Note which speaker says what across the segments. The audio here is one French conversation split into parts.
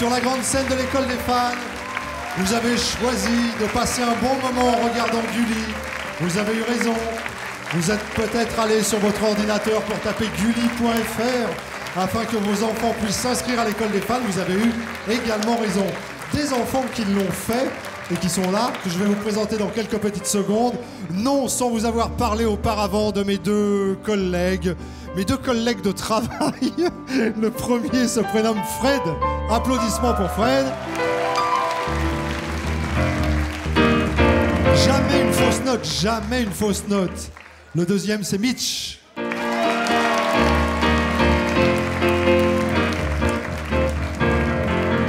Speaker 1: sur la grande scène de l'école des fans. Vous avez choisi de passer un bon moment en regardant Gulli. Vous avez eu raison. Vous êtes peut-être allé sur votre ordinateur pour taper gulli.fr afin que vos enfants puissent s'inscrire à l'école des fans. Vous avez eu également raison. Des enfants qui l'ont fait et qui sont là, que je vais vous présenter dans quelques petites secondes. Non, sans vous avoir parlé auparavant de mes deux collègues de travail. Le premier se prénomme Fred. Applaudissements pour Fred. Jamais une fausse note, jamais une fausse note. Le deuxième, c'est Mitch.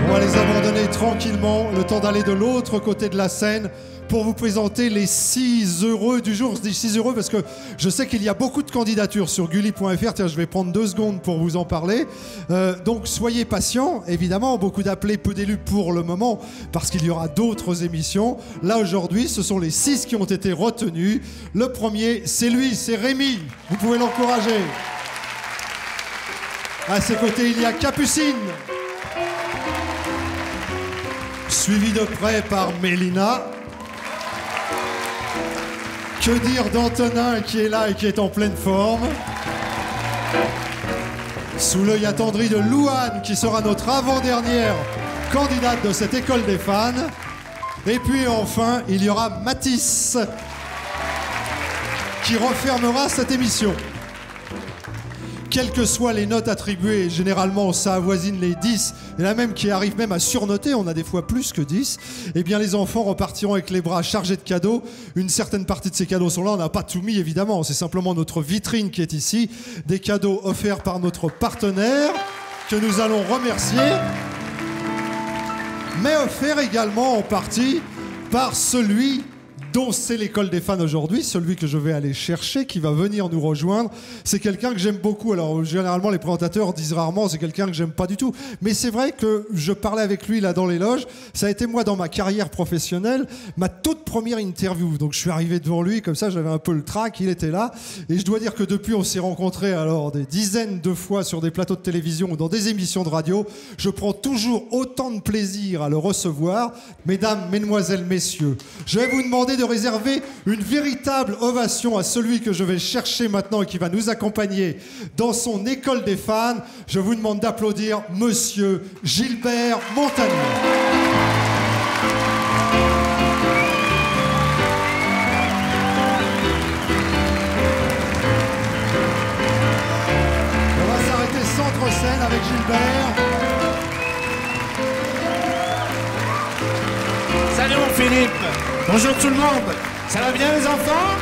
Speaker 1: On va les abandonner tranquillement, le temps d'aller de l'autre côté de la scène pour vous présenter les 6 heureux du jour. Je dis 6 heureux parce que je sais qu'il y a beaucoup de candidatures sur gulli.fr. Tiens, je vais prendre 2 secondes pour vous en parler. Donc soyez patients, évidemment, beaucoup d'appelés, peu d'élus pour le moment, parce qu'il y aura d'autres émissions. Là, aujourd'hui, ce sont les 6 qui ont été retenus. Le premier, c'est lui, c'est Rémi. Vous pouvez l'encourager. À ses côtés, il y a Capucine. Suivi de près par Mélina. Que dire d'Antonin qui est là et qui est en pleine forme. Sous l'œil attendri de Louane qui sera notre avant-dernière candidate de cette école des fans. Et puis enfin, il y aura Mathis qui refermera cette émission. Quelles que soient les notes attribuées, généralement ça avoisine les 10, et là même qui arrive même à surnoter, on a des fois plus que 10, eh bien les enfants repartiront avec les bras chargés de cadeaux. Une certaine partie de ces cadeaux sont là, on n'a pas tout mis évidemment, c'est simplement notre vitrine qui est ici, des cadeaux offerts par notre partenaire, que nous allons remercier, mais offerts également en partie par celui dont c'est l'école des fans aujourd'hui, celui que je vais aller chercher, qui va venir nous rejoindre. C'est quelqu'un que j'aime beaucoup. Alors, généralement, les présentateurs disent rarement, c'est quelqu'un que j'aime pas du tout. Mais c'est vrai que je parlais avec lui, là, dans les loges. Ça a été, moi, dans ma carrière professionnelle, ma toute première interview. Donc, je suis arrivé devant lui, comme ça, j'avais un peu le trac, il était là. Et je dois dire que depuis, on s'est rencontrés, alors, des dizaines de fois sur des plateaux de télévision ou dans des émissions de radio. Je prends toujours autant de plaisir à le recevoir. Mesdames, mesdemoiselles, messieurs, je vais vous demander de réserver une véritable ovation à celui que je vais chercher maintenant et qui va nous accompagner dans son école des fans. Je vous demande d'applaudir Monsieur Gilbert Montagnier. On va s'arrêter centre-scène avec Gilbert.
Speaker 2: Salut mon Philippe. Bonjour tout le monde. Ça va bien les enfants?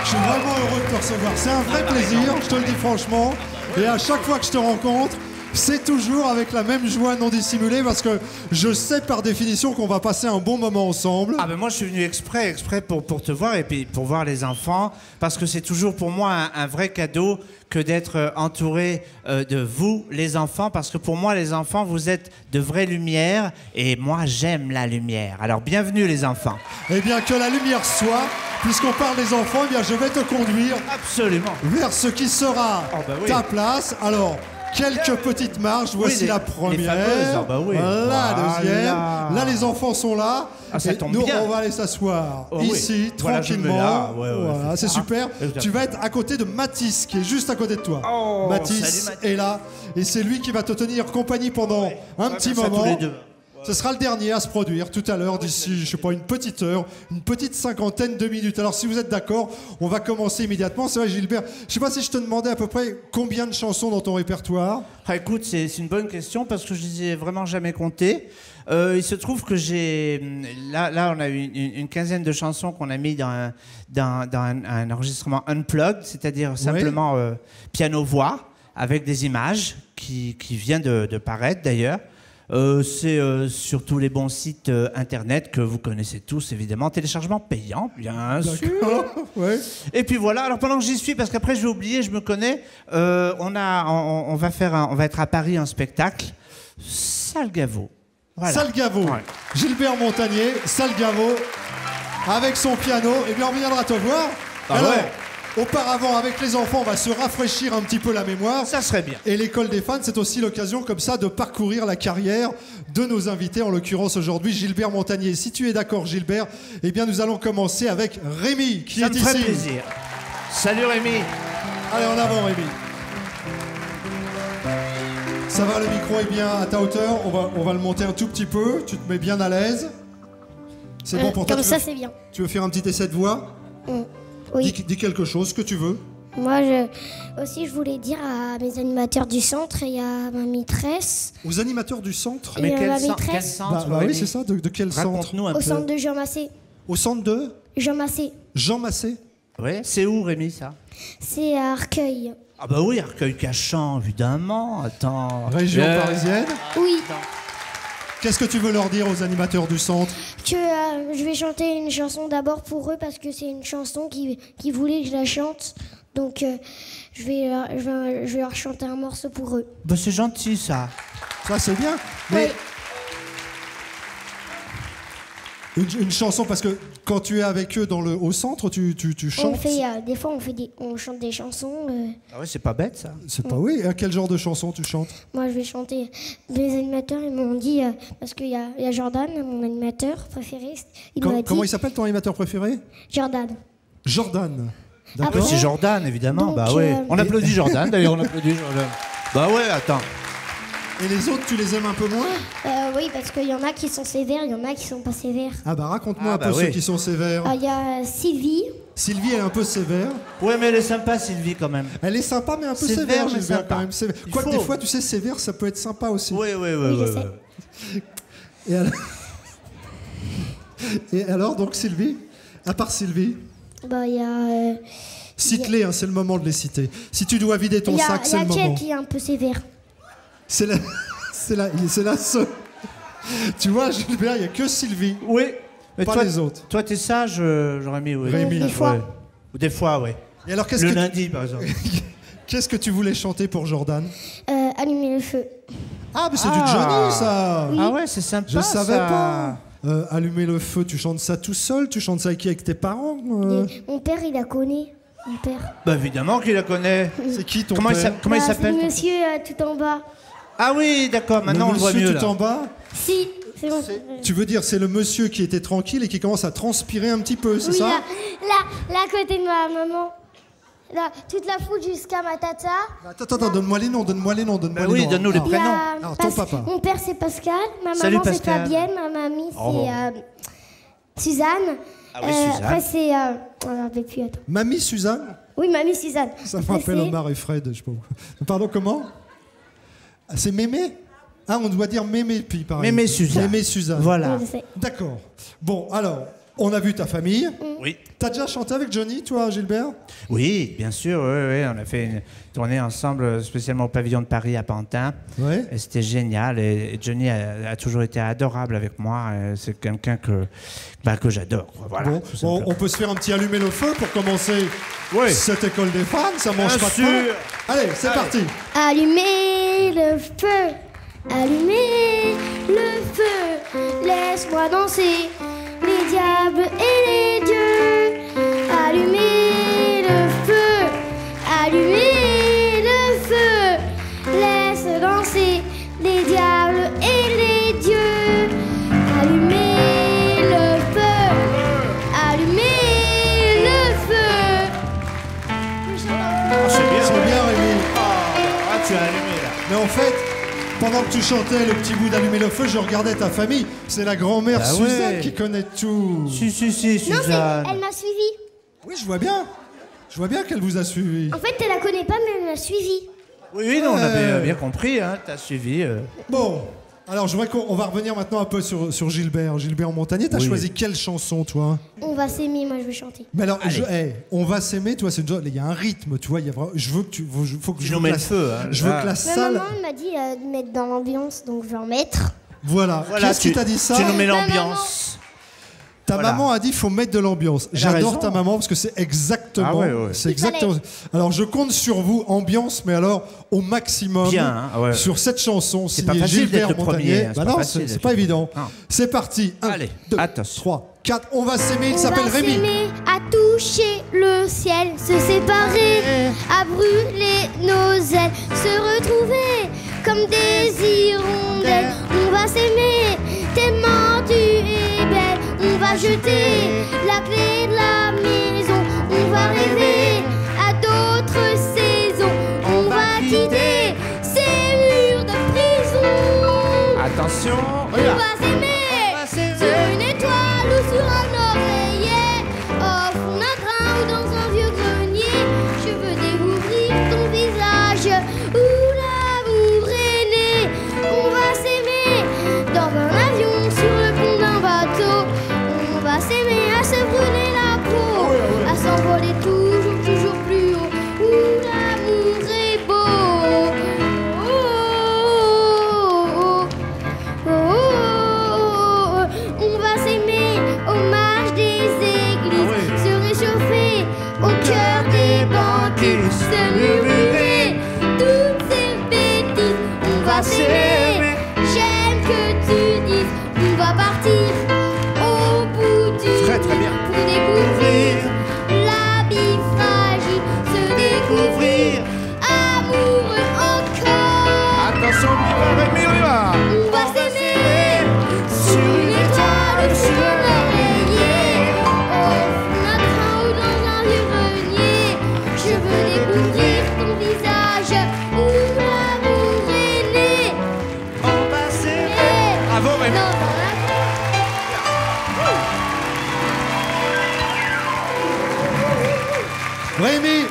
Speaker 1: Je suis vraiment heureux de te recevoir. C'est un vrai plaisir, je te le dis franchement. Et à chaque fois que je te rencontre, c'est toujours avec la même joie non dissimulée parce que je sais par définition qu'on va passer un bon moment ensemble.
Speaker 2: Ah ben moi je suis venu exprès pour te voir et puis pour voir les enfants parce que c'est toujours pour moi un vrai cadeau que d'être entouré de vous les enfants parce que pour moi les enfants vous êtes de vraies lumières et moi j'aime la lumière. Alors bienvenue les enfants.
Speaker 1: Eh bien que la lumière soit, puisqu'on parle des enfants, eh bien je vais te conduire
Speaker 2: absolument
Speaker 1: vers ce qui sera ta place. Alors quelques petites marches, voici la première, la deuxième, là les enfants sont là, et nous on va aller s'asseoir ici, tranquillement, voilà, c'est super, tu vas être à côté de Mathis qui est juste à côté de toi, Mathis est là, et c'est lui qui va te tenir compagnie pendant un petit moment. Ce sera le dernier à se produire tout à l'heure, d'ici, je sais pas, une petite heure, une petite cinquantaine de minutes. Alors, si vous êtes d'accord, on va commencer immédiatement. C'est vrai, Gilbert, je sais pas si je te demandais à peu près combien de chansons dans ton répertoire.
Speaker 2: Ah, écoute, c'est une bonne question parce que je les ai vraiment jamais comptées. Il se trouve que j'ai... Là, on a eu une quinzaine de chansons qu'on a mis dans un enregistrement unplugged, c'est-à-dire simplement piano-voix, avec des images qui viennent de paraître d'ailleurs. C'est sur tous les bons sites internet que vous connaissez tous, évidemment. Téléchargement payant, bien sûr.
Speaker 1: Ouais.
Speaker 2: Et puis voilà, alors pendant que j'y suis, parce qu'après je vais oublier, je me connais, on va être à Paris en spectacle. Salgavo. Voilà.
Speaker 1: Salgavo. Ouais. Gilbert Montagnier, Salgavo, avec son piano. Et bien on reviendra te voir.
Speaker 2: Ah alors,
Speaker 1: Auparavant, avec les enfants, on va se rafraîchir un petit peu la mémoire.
Speaker 2: Ça serait bien.
Speaker 1: Et l'école des fans, c'est aussi l'occasion comme ça de parcourir la carrière de nos invités, en l'occurrence aujourd'hui Gilbert Montagnier. Si tu es d'accord Gilbert, eh bien nous allons commencer avec Rémi qui
Speaker 2: Ça
Speaker 1: est
Speaker 2: me
Speaker 1: ici.
Speaker 2: ferait plaisir. Salut Rémi.
Speaker 1: Allez en avant Rémi. Ça va, le micro est bien à ta hauteur, on va le monter un tout petit peu, tu te mets bien à l'aise. C'est bon pour toi?
Speaker 3: Comme ça, c'est bien.
Speaker 1: Tu veux faire un petit essai de voix?
Speaker 3: Oui.
Speaker 1: Dis quelque chose, ce que tu veux.
Speaker 3: Moi, je voulais dire à mes animateurs du centre et à ma maîtresse.
Speaker 1: Aux animateurs du centre?
Speaker 3: Mais
Speaker 2: quel,
Speaker 3: ma
Speaker 2: quel
Speaker 3: maîtresse
Speaker 2: centre
Speaker 1: Oui,
Speaker 2: Rémi
Speaker 1: c'est ça, de quel centre?
Speaker 2: Raconte-nous un
Speaker 3: au
Speaker 2: peu.
Speaker 3: centre de Jean Massé.
Speaker 1: Au centre de
Speaker 3: Jean Massé.
Speaker 1: Jean Massé.
Speaker 2: Ouais, c'est où Rémi ça?
Speaker 3: C'est à Arcueil.
Speaker 2: Ah bah oui, Arcueil-Cachan, évidemment. Attends.
Speaker 1: Région parisienne.
Speaker 3: Oui.
Speaker 1: Qu'est-ce que tu veux leur dire aux animateurs du centre?
Speaker 3: Que je vais chanter une chanson d'abord pour eux parce que c'est une chanson qui voulait que je la chante. Donc je vais leur chanter un morceau pour eux.
Speaker 2: Bah c'est gentil ça.
Speaker 1: Ça, c'est bien. Mais
Speaker 3: Oui.
Speaker 1: une chanson, parce que quand tu es avec eux au centre, tu chantes.
Speaker 3: On fait des fois on chante des chansons.
Speaker 2: Ah ouais, c'est pas bête ça.
Speaker 1: C'est pas oui. Et à quel genre de chanson tu chantes?
Speaker 3: Moi, je vais chanter. Les animateurs, ils m'ont dit, parce qu'il y a Jordan, mon animateur préféré, il m'a dit...
Speaker 1: Comment il s'appelle ton animateur préféré?
Speaker 3: Jordan.
Speaker 1: Jordan.
Speaker 2: Ah
Speaker 1: D'accord.
Speaker 2: bah, c'est Jordan évidemment.
Speaker 3: Donc,
Speaker 2: bah ouais. On applaudit Jordan d'ailleurs, on applaudit Jordan. Bah ouais, attends.
Speaker 1: Et les autres, tu les aimes un peu moins?
Speaker 3: Oui, parce qu'il y en a qui sont sévères, il y en a qui sont pas sévères.
Speaker 1: Ah bah raconte-moi
Speaker 2: Ah
Speaker 1: un
Speaker 2: bah
Speaker 1: peu ceux
Speaker 2: oui.
Speaker 1: qui sont sévères.
Speaker 3: Il y a Sylvie.
Speaker 1: Sylvie, elle est un peu sévère.
Speaker 2: Ouais, mais elle est sympa Sylvie quand même.
Speaker 1: Elle est sympa, mais un peu
Speaker 2: Sévère,
Speaker 1: sévère,
Speaker 2: mais
Speaker 1: Gilbert,
Speaker 2: sympa.
Speaker 1: quand même. Sévère.
Speaker 2: Il
Speaker 1: Quoique
Speaker 2: faut.
Speaker 1: des fois, tu sais, sévère, ça peut être sympa aussi.
Speaker 2: Oui,
Speaker 3: Oui, je sais.
Speaker 1: Et alors... Et alors, donc, Sylvie? À part Sylvie?
Speaker 3: Il y a...
Speaker 1: Cite-les, hein, c'est le moment de les citer. Si tu dois vider ton
Speaker 3: Il y
Speaker 1: sac, c'est
Speaker 3: a
Speaker 1: le
Speaker 3: Kate
Speaker 1: moment.
Speaker 3: qui est un peu sévère.
Speaker 1: C'est la seule. Tu vois, Gilbert, il n'y a que Sylvie,
Speaker 2: Oui. Mais
Speaker 1: pas
Speaker 2: toi,
Speaker 1: les autres.
Speaker 2: Toi, t'es sage, j'aurais mis. Oui.
Speaker 1: Rémi.
Speaker 3: Des fois.
Speaker 2: Ouais. Ou des fois, ouais.
Speaker 1: Et alors,
Speaker 2: Le lundi, par exemple.
Speaker 1: qu'est-ce que tu voulais chanter pour Jordan?
Speaker 3: Allumer le feu.
Speaker 1: Ah, mais c'est du Johnny, ça.
Speaker 3: Oui.
Speaker 2: Ah ouais, c'est sympa.
Speaker 1: Je savais
Speaker 2: ça.
Speaker 1: pas. Allumer le feu, tu chantes ça tout seul? Tu chantes ça avec qui? Avec tes parents?
Speaker 3: Et mon père, il la connaît. Mon père.
Speaker 2: Bah évidemment qu'il la connaît.
Speaker 1: C'est qui ton
Speaker 2: Comment il
Speaker 1: père?
Speaker 2: comment il
Speaker 3: C'est
Speaker 2: s'appelle
Speaker 3: le
Speaker 2: ton-
Speaker 3: monsieur tout en bas.
Speaker 2: Ah oui, d'accord. Maintenant on le voit
Speaker 1: monsieur
Speaker 2: mieux
Speaker 1: tout
Speaker 2: là.
Speaker 1: en bas?
Speaker 3: Si, c'est bon.
Speaker 1: Tu veux dire, c'est le monsieur qui était tranquille et qui commence à transpirer un petit peu, c'est
Speaker 3: Oui,
Speaker 1: ça?
Speaker 3: là, à côté de ma maman. Là, toute la foule jusqu'à ma tata.
Speaker 1: Attends, donne-moi les noms, donne-moi les noms.
Speaker 2: Bah oui, donne-nous les
Speaker 3: Il y a
Speaker 2: prénoms.
Speaker 1: Alors, ton papa.
Speaker 3: Mon père, c'est Pascal. Ma
Speaker 2: Salut,
Speaker 3: maman, c'est
Speaker 2: Pascal.
Speaker 3: Fabienne. Ma mamie,
Speaker 2: Oh.
Speaker 3: c'est Suzanne.
Speaker 2: Ah oui, Suzanne.
Speaker 3: Après, c'est... on ne rappelle plus, attends.
Speaker 1: Mamie Suzanne?
Speaker 3: Oui, mamie Suzanne.
Speaker 1: Ça me
Speaker 3: Après,
Speaker 1: rappelle
Speaker 3: c'est-
Speaker 1: Omar et Fred, je sais pas. Pardon, comment? Ah, c'est Mémé? Ah, on doit dire Mémé puis pareil.
Speaker 2: Mémé Suzanne.
Speaker 1: Mémé Suzanne.
Speaker 2: Voilà.
Speaker 3: Oui, je sais.
Speaker 1: D'accord. Bon, alors, on a vu ta famille.
Speaker 2: Oui.
Speaker 1: T'as déjà chanté avec Johnny, toi, Gilbert?
Speaker 2: Oui, bien sûr. Oui, on a fait une tournée ensemble, spécialement au pavillon de Paris à Pantin.
Speaker 1: Ouais.
Speaker 2: Et c'était génial. Et Johnny a toujours été adorable avec moi. Et c'est quelqu'un que j'adore. quoi. Voilà.
Speaker 1: Bon,
Speaker 2: tout simplement.
Speaker 1: on peut se faire un petit allumer le feu pour commencer
Speaker 2: Oui.
Speaker 1: cette école des fans. Ça mange
Speaker 2: Bien
Speaker 1: pas de
Speaker 2: sûr.
Speaker 1: pain. Allez, c'est parti.
Speaker 3: Allumez le feu, allumez le feu, laisse-moi danser les diables et les dieux. Allumez le feu, allumez le feu, laisse danser les diables et les dieux. Allumez le feu, allumez le feu.
Speaker 2: C'est bien.
Speaker 1: C'est bien, Rémi.
Speaker 2: Ah, tu as allumé là.
Speaker 1: Mais en fait, pendant que tu chantais le petit bout d'allumer le feu, je regardais ta famille. C'est la grand-mère
Speaker 2: Bah
Speaker 1: Suzanne
Speaker 2: ouais.
Speaker 1: qui connaît tout.
Speaker 2: Si,
Speaker 3: Non, mais
Speaker 2: Suzanne.
Speaker 3: elle m'a suivi.
Speaker 1: Oui, je vois bien. Je vois bien qu'elle vous a suivi.
Speaker 3: En fait, elle la connaît pas, mais elle m'a suivi.
Speaker 2: Oui, non, on avait bien compris. Hein, t'as suivi.
Speaker 1: Bon, alors je vois qu'on va revenir maintenant un peu sur Gilbert. Gilbert Montagnier, t'as
Speaker 2: Oui.
Speaker 1: choisi quelle chanson, toi?
Speaker 3: On va s'aimer, moi je vais chanter.
Speaker 1: Mais alors,
Speaker 2: Allez.
Speaker 1: on va s'aimer, toi, c'est il y a un rythme, tu vois. Je veux que faut que
Speaker 2: Tu
Speaker 1: je
Speaker 2: nous
Speaker 1: veux
Speaker 2: mets
Speaker 1: que
Speaker 2: le
Speaker 1: la-
Speaker 2: feu. Hein,
Speaker 1: Je veux
Speaker 2: là.
Speaker 1: que la
Speaker 3: Ma
Speaker 1: salle.
Speaker 3: maman elle m'a dit de mettre dans l'ambiance, donc je vais en mettre.
Speaker 1: Voilà.
Speaker 2: Voilà,
Speaker 1: Qu'est-ce qui t'a dit ça?
Speaker 2: Tu nous mets
Speaker 3: Ma
Speaker 2: l'ambiance.
Speaker 1: Ta
Speaker 2: Voilà.
Speaker 1: maman a dit faut mettre de l'ambiance.
Speaker 2: Elle a
Speaker 1: J'adore
Speaker 2: raison.
Speaker 1: ta maman parce que c'est exactement.
Speaker 2: Ah ouais, ouais.
Speaker 1: C'est
Speaker 3: Il
Speaker 1: exactement. Alors je compte sur vous, ambiance, mais alors au maximum.
Speaker 2: Bien, hein, ouais.
Speaker 1: Sur cette chanson
Speaker 2: C'est pas
Speaker 1: signée
Speaker 2: facile
Speaker 1: Gilbert
Speaker 2: d'être le
Speaker 1: Montagnier.
Speaker 2: premier, hein, c'est
Speaker 1: Bah
Speaker 2: pas
Speaker 1: non,
Speaker 2: facile
Speaker 1: c'est
Speaker 2: d'être
Speaker 1: pas
Speaker 2: le premier.
Speaker 1: évident.
Speaker 2: Non.
Speaker 1: C'est parti. 1,
Speaker 2: Allez,
Speaker 1: 2,
Speaker 2: attention.
Speaker 1: 3, 4. On va s'aimer. Il
Speaker 3: On
Speaker 1: s'appelle
Speaker 3: va
Speaker 1: Rémi.
Speaker 3: s'aimer à tous toucher le ciel, se séparer, à brûler nos ailes, se retrouver comme des hirondelles. On va s'aimer, tellement tu es belle. On va jeter la clé de la maison. On va rêver à d'autres saisons. On va quitter ces murs de prison.
Speaker 2: Attention,
Speaker 3: On va s'aimer sur une étoile ou sur un oreiller, au fond d'un train ou dans un vieux grenier. Je veux découvrir ton visage où l'amour est né. On va s'aimer dans un avion, sur le pont d'un bateau. On va s'aimer à se brûler la peau, à s'envoler toujours, toujours plus haut, où l'amour est beau. Oh, oh, oh, oh, oh. On va s'aimer au marges des églises, se réchauffer au cœur des banquiers, se murmurer toutes ces bêtises. On va s'aimer, j'aime que tu dises. On va partir au bout du
Speaker 2: Très, très bien.
Speaker 3: pour découvrir la vie fragile, se découvrir amoureux encore.
Speaker 2: attention, on y va, Rémi, on y va.
Speaker 3: On va s'aimer sur une étoile ou sur un oreiller, au fond d'un train ou dans un vieux grenier. Je veux découvrir ton visage où l'amour est né.
Speaker 2: On va s'aimer.
Speaker 3: Et
Speaker 2: Bravo, Rémi.
Speaker 3: dans un
Speaker 1: Rémi,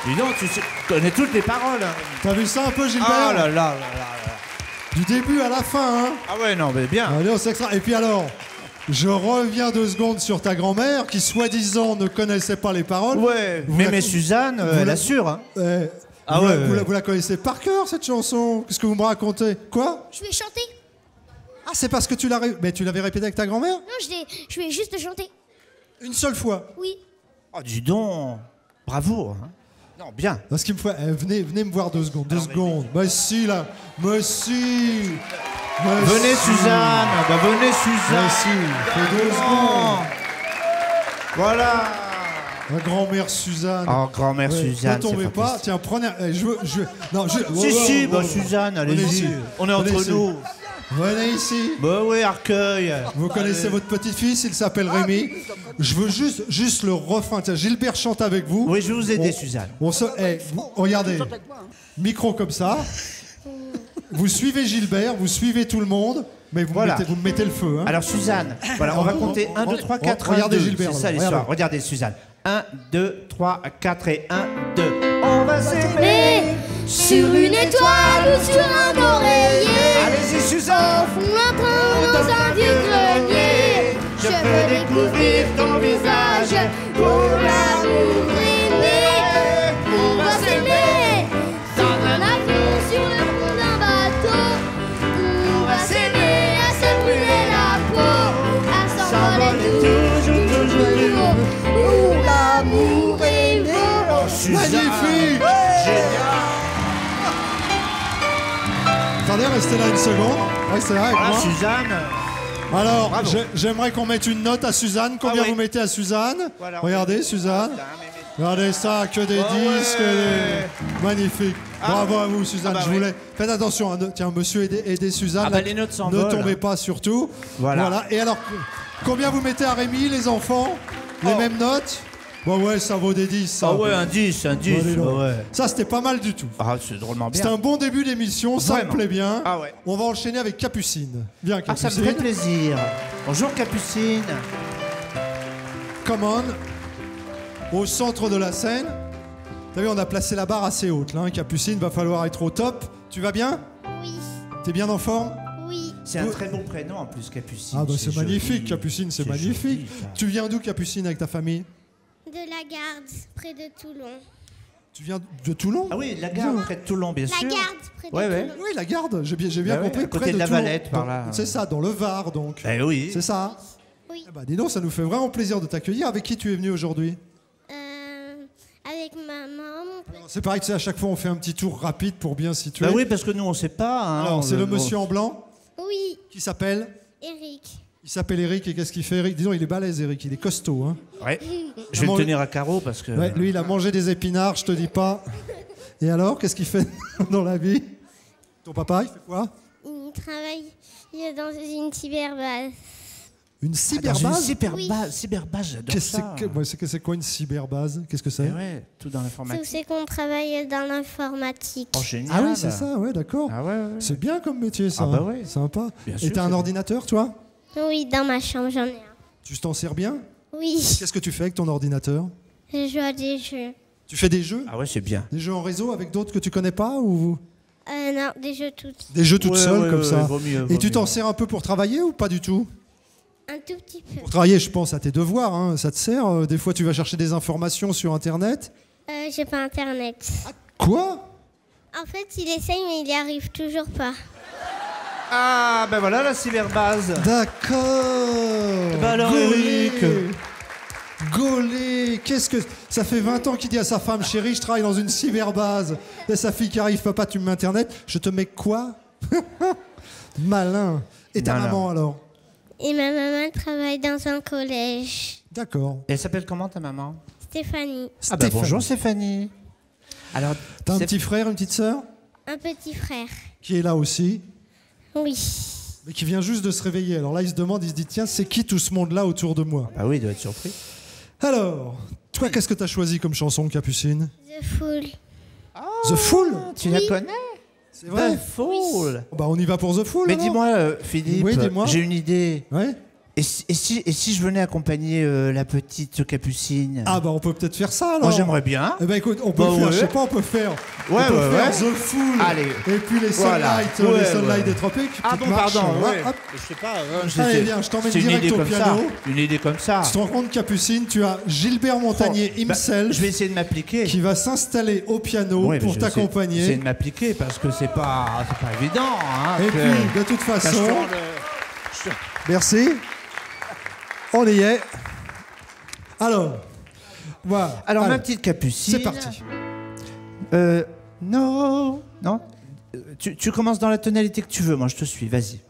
Speaker 2: Dis donc, tu connais toutes les paroles. Hein.
Speaker 1: t'as vu ça un peu, Gilbert?
Speaker 2: Ah là là là là.
Speaker 1: Du début à la fin, hein.
Speaker 2: Ah ouais, non, mais bien.
Speaker 1: Allez, c'est extra. Et puis alors, je reviens 2 secondes sur ta grand-mère qui, soi-disant, ne connaissait pas les paroles.
Speaker 2: Ouais,
Speaker 1: Vous
Speaker 2: mais
Speaker 1: la-
Speaker 2: Suzanne,
Speaker 1: vous
Speaker 2: elle
Speaker 1: la-
Speaker 2: assure. Hein.
Speaker 1: Eh,
Speaker 2: Ah
Speaker 1: vous,
Speaker 2: ouais,
Speaker 1: la, vous
Speaker 2: ouais.
Speaker 1: la- vous la connaissez par cœur, cette chanson? Qu'est-ce que vous me racontez? Quoi?
Speaker 3: Je vais chanter.
Speaker 1: Ah, c'est parce que tu l'as mais tu l'avais répété avec ta grand-mère?
Speaker 3: Non, je vais juste chanter.
Speaker 1: Une seule fois.
Speaker 3: Oui.
Speaker 2: Oh, dis donc. Bravo. Hein. Non, bien.
Speaker 1: Parce qu'il me faut... venez me voir 2 secondes. 2 secondes. Bah si, là. Bah si. Bah,
Speaker 2: Venez,
Speaker 1: si.
Speaker 2: Suzanne. Bah, venez, Suzanne.
Speaker 1: Bah si. Fais 2 secondes.
Speaker 2: Voilà.
Speaker 1: Ma grand-mère Suzanne.
Speaker 2: Oh, grand-mère
Speaker 1: Ouais,
Speaker 2: Suzanne.
Speaker 1: Ne tombez
Speaker 2: c'est
Speaker 1: pas.
Speaker 2: fantastique.
Speaker 1: Tiens, prenez... Non, je...
Speaker 2: Si, bah, Suzanne,
Speaker 1: Venez
Speaker 2: allez-y.
Speaker 1: ici.
Speaker 2: On est
Speaker 1: Venez
Speaker 2: entre
Speaker 1: ici.
Speaker 2: nous.
Speaker 1: Venez ici.
Speaker 2: Bah oui, Arcueil.
Speaker 1: Vous connaissez votre petit-fils, il s'appelle Rémi. Je veux juste le refrain. Tiens, Gilbert chante avec vous.
Speaker 2: Oui, je vais vous aider, Suzanne.
Speaker 1: Regardez, micro comme ça. Vous suivez Gilbert, vous suivez tout le monde, mais vous,
Speaker 2: Voilà.
Speaker 1: vous me mettez le feu. Hein.
Speaker 2: Alors, Suzanne, voilà, on va compter 1, 2, 3, 4, 1, 2.
Speaker 1: Regardez Gilbert,
Speaker 2: C'est ça
Speaker 1: là,
Speaker 2: l'histoire.
Speaker 1: regardez.
Speaker 2: Regardez, Suzanne. 1, 2, 3, 4 et 1, 2. On va s'aimer.
Speaker 3: Mais sur une étoile ou sur un oreiller,
Speaker 2: Allez-y,
Speaker 3: au
Speaker 2: Suzanne.
Speaker 3: fond d'un train dans un vieux grenier, je veux découvrir ton visage où l'amour est né. On va s'aimer dans un avion, sur le fond d'un bateau. On va s'aimer à se brûler la peau, à s'envoler toujours, toujours plus haut, où l'amour est beau.
Speaker 2: Suzanne.
Speaker 1: Magnifique.
Speaker 2: Génial.
Speaker 1: Attendez, restez là une seconde. Restez là avec
Speaker 2: Voilà,
Speaker 1: moi.
Speaker 2: Suzanne.
Speaker 1: Alors,
Speaker 2: Bravo.
Speaker 1: j'aimerais qu'on mette une note à Suzanne. Combien
Speaker 2: Ah oui.
Speaker 1: vous mettez à Suzanne?
Speaker 2: Voilà,
Speaker 1: Regardez, Suzanne. Regardez ça, que des disques.
Speaker 2: ouais.
Speaker 1: Magnifique.
Speaker 2: Ah.
Speaker 1: Bravo à vous, Suzanne.
Speaker 2: Ah bah
Speaker 1: je
Speaker 2: oui.
Speaker 1: voulais. Faites attention. Hein. Tiens, monsieur, aidez Suzanne.
Speaker 2: Ah bah,
Speaker 1: là.
Speaker 2: les notes
Speaker 1: Ne
Speaker 2: s'envolent.
Speaker 1: tombez pas surtout.
Speaker 2: Voilà.
Speaker 1: Et alors, combien vous mettez à Rémi, les enfants? Les
Speaker 2: Oh.
Speaker 1: mêmes notes? Bah ouais, ça vaut des 10. Ça.
Speaker 2: Ah ouais, un 10, un 10.
Speaker 1: Bon, allez, donc.
Speaker 2: ouais.
Speaker 1: Ça, c'était pas mal du tout.
Speaker 2: Ah, c'est drôlement bien.
Speaker 1: C'était un bon début d'émission, ça
Speaker 2: Vraiment.
Speaker 1: me plaît bien.
Speaker 2: Ah ouais.
Speaker 1: On va enchaîner avec Capucine. Viens,
Speaker 2: Ah, ça
Speaker 1: Capucine.
Speaker 2: me fait plaisir. Bonjour, Capucine.
Speaker 1: Come on. Au centre de la scène. T'as vu, on a placé la barre assez haute là. Hein. Capucine, va falloir être au top. Tu vas bien?
Speaker 3: Oui,
Speaker 1: T'es bien en forme?
Speaker 3: oui.
Speaker 2: C'est un très beau prénom en plus, Capucine.
Speaker 1: Ah bah c'est
Speaker 2: joli.
Speaker 1: magnifique, Capucine, c'est magnifique.
Speaker 2: joli, ça.
Speaker 1: Tu viens d'où, Capucine, avec ta famille?
Speaker 3: De la Garde, près de Toulon.
Speaker 1: Tu viens de Toulon?
Speaker 2: Ah oui, la gare près de Toulon, bien
Speaker 3: La
Speaker 2: sûr.
Speaker 3: Garde, près de
Speaker 2: Ouais, ouais.
Speaker 3: Toulon.
Speaker 1: Oui, la Garde, j'ai bien
Speaker 2: Bah ouais,
Speaker 1: compris.
Speaker 2: à côté
Speaker 1: près
Speaker 2: de la
Speaker 1: Toulon.
Speaker 2: Valette, par là.
Speaker 1: C'est ça, dans le Var, donc.
Speaker 2: Eh oui.
Speaker 1: C'est ça.
Speaker 3: Oui.
Speaker 1: Eh bah, dis donc, ça nous fait vraiment plaisir de t'accueillir. Avec qui tu es venu aujourd'hui?
Speaker 3: Avec maman, mon petit.
Speaker 1: C'est pareil que c'est à chaque fois, on fait un petit tour rapide pour bien situer.
Speaker 2: Bah oui, parce que nous, on sait pas. Hein,
Speaker 1: Alors, c'est le
Speaker 2: on-
Speaker 1: monsieur en blanc
Speaker 3: Oui,
Speaker 1: qui s'appelle
Speaker 3: Eric.
Speaker 1: Il s'appelle Eric et qu'est-ce qu'il fait, Eric? Disons, il est balèze, Eric, il est costaud. Hein.
Speaker 2: Ouais. Je vais le tenir à carreau parce que...
Speaker 1: Ouais, lui, il a mangé des épinards, je te dis pas. Et alors, qu'est-ce qu'il fait dans la vie? Ton papa, il fait quoi?
Speaker 3: Il travaille dans une cyberbase.
Speaker 1: Une cyberbase?
Speaker 2: Cyberbase, j'adore ça.
Speaker 1: C'est quoi une cyberbase? Qu'est-ce que c'est?
Speaker 2: Ouais, tout dans l'informatique.
Speaker 3: C'est qu'on travaille dans l'informatique.
Speaker 2: Oh, génial.
Speaker 1: Ah oui, c'est ça, ouais, d'accord.
Speaker 2: Ah ouais.
Speaker 1: C'est bien comme métier, ça.
Speaker 2: Ah bah ouais.
Speaker 1: Sympa.
Speaker 2: Bien
Speaker 1: Et
Speaker 2: sûr,
Speaker 1: t'as un
Speaker 2: c'est
Speaker 1: ordinateur, toi?
Speaker 3: Oui, dans ma chambre, j'en ai un.
Speaker 1: Tu t'en sers bien?
Speaker 3: Oui,
Speaker 1: Qu'est-ce que tu fais avec ton ordinateur?
Speaker 3: je joue à des jeux.
Speaker 1: Tu fais des jeux?
Speaker 2: Ah ouais, c'est bien.
Speaker 1: Des jeux en réseau avec d'autres que tu connais pas ou
Speaker 3: Non, des jeux toutes.
Speaker 1: des jeux toutes seules comme ça?
Speaker 2: vaut mieux,
Speaker 1: Et
Speaker 2: vaut
Speaker 1: tu t'en
Speaker 2: mieux.
Speaker 1: sers un peu pour travailler ou pas du tout?
Speaker 3: Un tout petit peu.
Speaker 1: Pour travailler, je pense à tes devoirs, hein, ça te sert. Des fois, tu vas chercher des informations sur Internet.
Speaker 3: J'ai pas Internet.
Speaker 1: Quoi?
Speaker 3: En fait, il essaye, mais il y arrive toujours pas.
Speaker 2: Ah, ben voilà la cyberbase.
Speaker 1: D'accord.
Speaker 2: Bah alors,
Speaker 1: Gaulé.
Speaker 2: Eric.
Speaker 1: Gaulé. Qu'est-ce que... Ça fait 20 ans qu'il dit à sa femme, chérie, je travaille dans une cyberbase. Et sa fille qui arrive, papa, tu me mets Internet. Je te mets quoi? Malin. Et ta
Speaker 2: Malin.
Speaker 1: maman, alors?
Speaker 3: Et ma maman travaille dans un collège.
Speaker 1: D'accord.
Speaker 2: Elle s'appelle comment ta maman?
Speaker 3: Stéphanie.
Speaker 2: Ah bah
Speaker 1: Stéphane.
Speaker 2: bonjour Stéphanie. Alors,
Speaker 1: T'as un
Speaker 2: c'est-
Speaker 1: petit frère, une petite sœur?
Speaker 3: Un petit frère.
Speaker 1: Qui est là aussi,
Speaker 3: Oui.
Speaker 1: mais qui vient juste de se réveiller. Alors là, il se demande, il se dit, tiens, c'est qui tout ce monde-là autour de moi?
Speaker 2: Bah oui, il doit être surpris.
Speaker 1: Alors, toi, qu'est-ce que t'as choisi comme chanson, Capucine?
Speaker 3: The Fool.
Speaker 1: The Fool?
Speaker 2: Tu la connais?
Speaker 1: C'est vrai?
Speaker 2: The Fool.
Speaker 1: Bah, on y va pour The Fool,
Speaker 2: Mais
Speaker 1: alors.
Speaker 2: dis-moi, Philippe,
Speaker 1: Oui, dis-moi.
Speaker 2: j'ai une idée.
Speaker 1: Ouais.
Speaker 2: Et si je venais accompagner la petite Capucine?
Speaker 1: Ah bah, on peut peut-être faire ça, alors.
Speaker 2: Moi j'aimerais bien.
Speaker 1: Eh ben écoute, on peut
Speaker 2: Bah
Speaker 1: faire,
Speaker 2: ouais.
Speaker 1: je sais pas, on peut faire,
Speaker 2: Ouais,
Speaker 1: on peut
Speaker 2: ouais,
Speaker 1: faire
Speaker 2: ouais.
Speaker 1: The Fool.
Speaker 2: Allez.
Speaker 1: Et puis les
Speaker 2: Voilà.
Speaker 1: Sunlight,
Speaker 2: Ouais,
Speaker 1: les Sunlight
Speaker 2: ouais.
Speaker 1: des tropiques.
Speaker 2: Ah
Speaker 1: petites
Speaker 2: bon,
Speaker 1: marches,
Speaker 2: pardon,
Speaker 1: là,
Speaker 2: ouais.
Speaker 1: hop.
Speaker 2: Je sais pas.
Speaker 1: Allez, viens, je t'emmène
Speaker 2: c'est une
Speaker 1: direct
Speaker 2: idée
Speaker 1: au
Speaker 2: comme
Speaker 1: piano.
Speaker 2: ça. Une idée comme ça.
Speaker 1: Tu te rends compte, Capucine, tu as Gilbert Montagnier
Speaker 2: Oh, bah,
Speaker 1: himself
Speaker 2: je vais essayer de m'appliquer.
Speaker 1: qui va s'installer au piano
Speaker 2: Ouais, mais
Speaker 1: pour
Speaker 2: je vais essayer
Speaker 1: t'accompagner.
Speaker 2: de m'appliquer parce que c'est pas évident. Hein,
Speaker 1: Et
Speaker 2: que-
Speaker 1: puis, de toute
Speaker 2: Parce
Speaker 1: façon,
Speaker 2: qu'on le-
Speaker 1: merci. On y est. Alors, voilà.
Speaker 2: Alors
Speaker 1: Allez,
Speaker 2: ma petite Capucine.
Speaker 1: c'est parti.
Speaker 2: Non. Tu commences dans la tonalité que tu veux, moi je te suis, vas-y.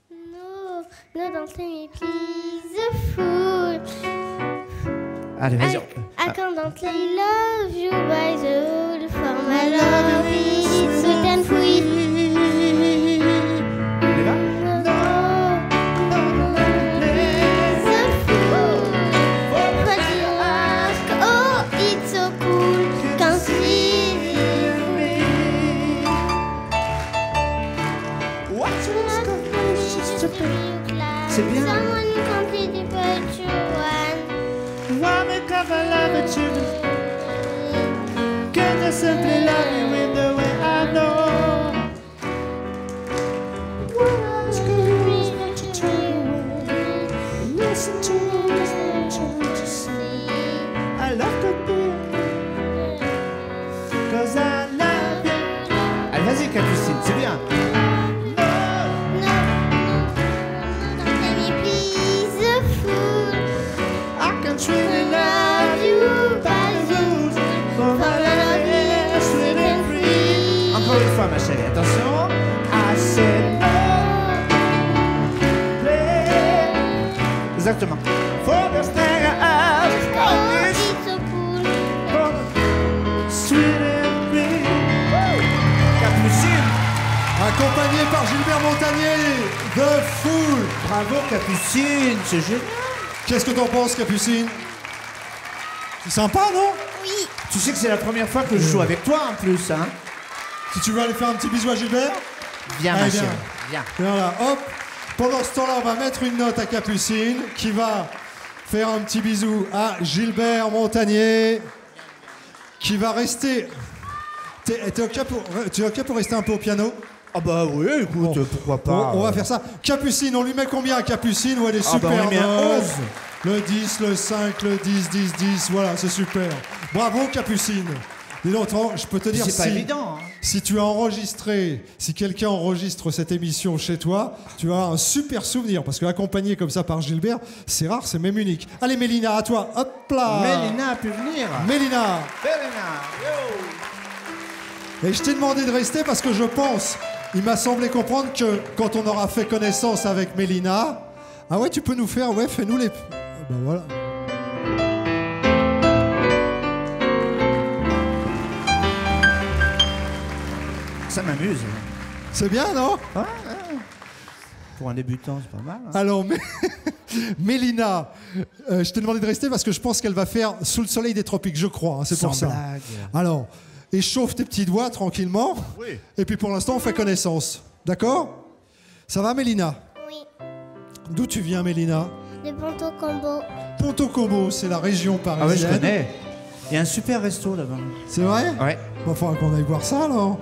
Speaker 3: No, don't tell me please, the fool.
Speaker 2: Allez, vas-y.
Speaker 3: I can't love you by the rule, for my love is sweet and free.
Speaker 2: On y va?
Speaker 3: Please, the fool. But you ask, oh, it's so cool, can't see me.
Speaker 2: C'est bien.
Speaker 3: Someone completely but you want.
Speaker 2: Can I simply love you in the way I know? Listen to me, I love to be, cause I love you. Allez, vas-y, Capucine, c'est bien. I can truly love you by the rules, for my love is sweet and free. Encore une fois, ma chérie, attention. I said no, play. Exactement. For the thing I ask, oh, it's sweet and free. Capucine.
Speaker 1: Accompagné par Gilbert Montagnier, The Fool.
Speaker 2: Bravo, Capucine, c'est génial.
Speaker 1: Qu'est-ce que t'en penses, Capucine? C'est sympa, non?
Speaker 3: Oui.
Speaker 2: Tu sais que c'est la première fois que je joue avec toi en plus, hein.
Speaker 1: Si tu veux aller faire un petit bisou à Gilbert?
Speaker 2: Viens, ma
Speaker 1: Allez,
Speaker 2: chérie,
Speaker 1: viens.
Speaker 2: viens.
Speaker 1: Voilà, hop. Pendant ce temps-là, on va mettre une note à Capucine qui va faire un petit bisou à Gilbert Montagnier qui va rester... T'es OK pour rester un peu au piano?
Speaker 2: Ah bah oui, écoute,
Speaker 1: Bon.
Speaker 2: pourquoi pas.
Speaker 1: On va faire ça. Capucine, on lui met combien à Capucine? Ouais, elle est
Speaker 2: Ah bah,
Speaker 1: super
Speaker 2: on lui met un
Speaker 1: bonne.
Speaker 2: 11.
Speaker 1: Le 10, le 5, le 10, 10, 10. Voilà, c'est super. Bravo, Capucine. Dis donc, je peux te dire,
Speaker 2: C'est pas évident. Hein.
Speaker 1: si tu as enregistré, si quelqu'un enregistre cette émission chez toi, tu vas avoir un super souvenir. Parce que accompagné comme ça par Gilbert, c'est rare, c'est même unique. Allez, Mélina, à toi. Hop là.
Speaker 2: Mélina a pu venir.
Speaker 1: Mélina.
Speaker 2: Mélina, yo.
Speaker 1: Et je t'ai demandé de rester parce que je pense, il m'a semblé comprendre que quand on aura fait connaissance avec Mélina, Ah ouais, tu peux nous faire, ouais, fais-nous les... Ah bah voilà.
Speaker 2: Ça m'amuse.
Speaker 1: C'est bien, non?
Speaker 2: Pour un débutant, c'est pas mal. Hein.
Speaker 1: Alors, Mélina, je t'ai demandé de rester parce que je pense qu'elle va faire Sous le soleil des tropiques, je crois, hein, c'est pour ça.
Speaker 2: Blague.
Speaker 1: Alors, échauffe tes petits doigts tranquillement.
Speaker 2: Oui.
Speaker 1: Et puis pour l'instant, on fait connaissance. D'accord? Ça va, Mélina?
Speaker 3: Oui.
Speaker 1: D'où tu viens, Mélina?
Speaker 3: De Ponto Combo.
Speaker 1: Ponto Combo, c'est la région
Speaker 2: Ah ouais, je
Speaker 1: parisienne.
Speaker 2: connais. Il y a un super resto là-bas.
Speaker 1: C'est vrai?
Speaker 2: Ouais.
Speaker 1: Bon, faudra qu'on aille voir ça, alors.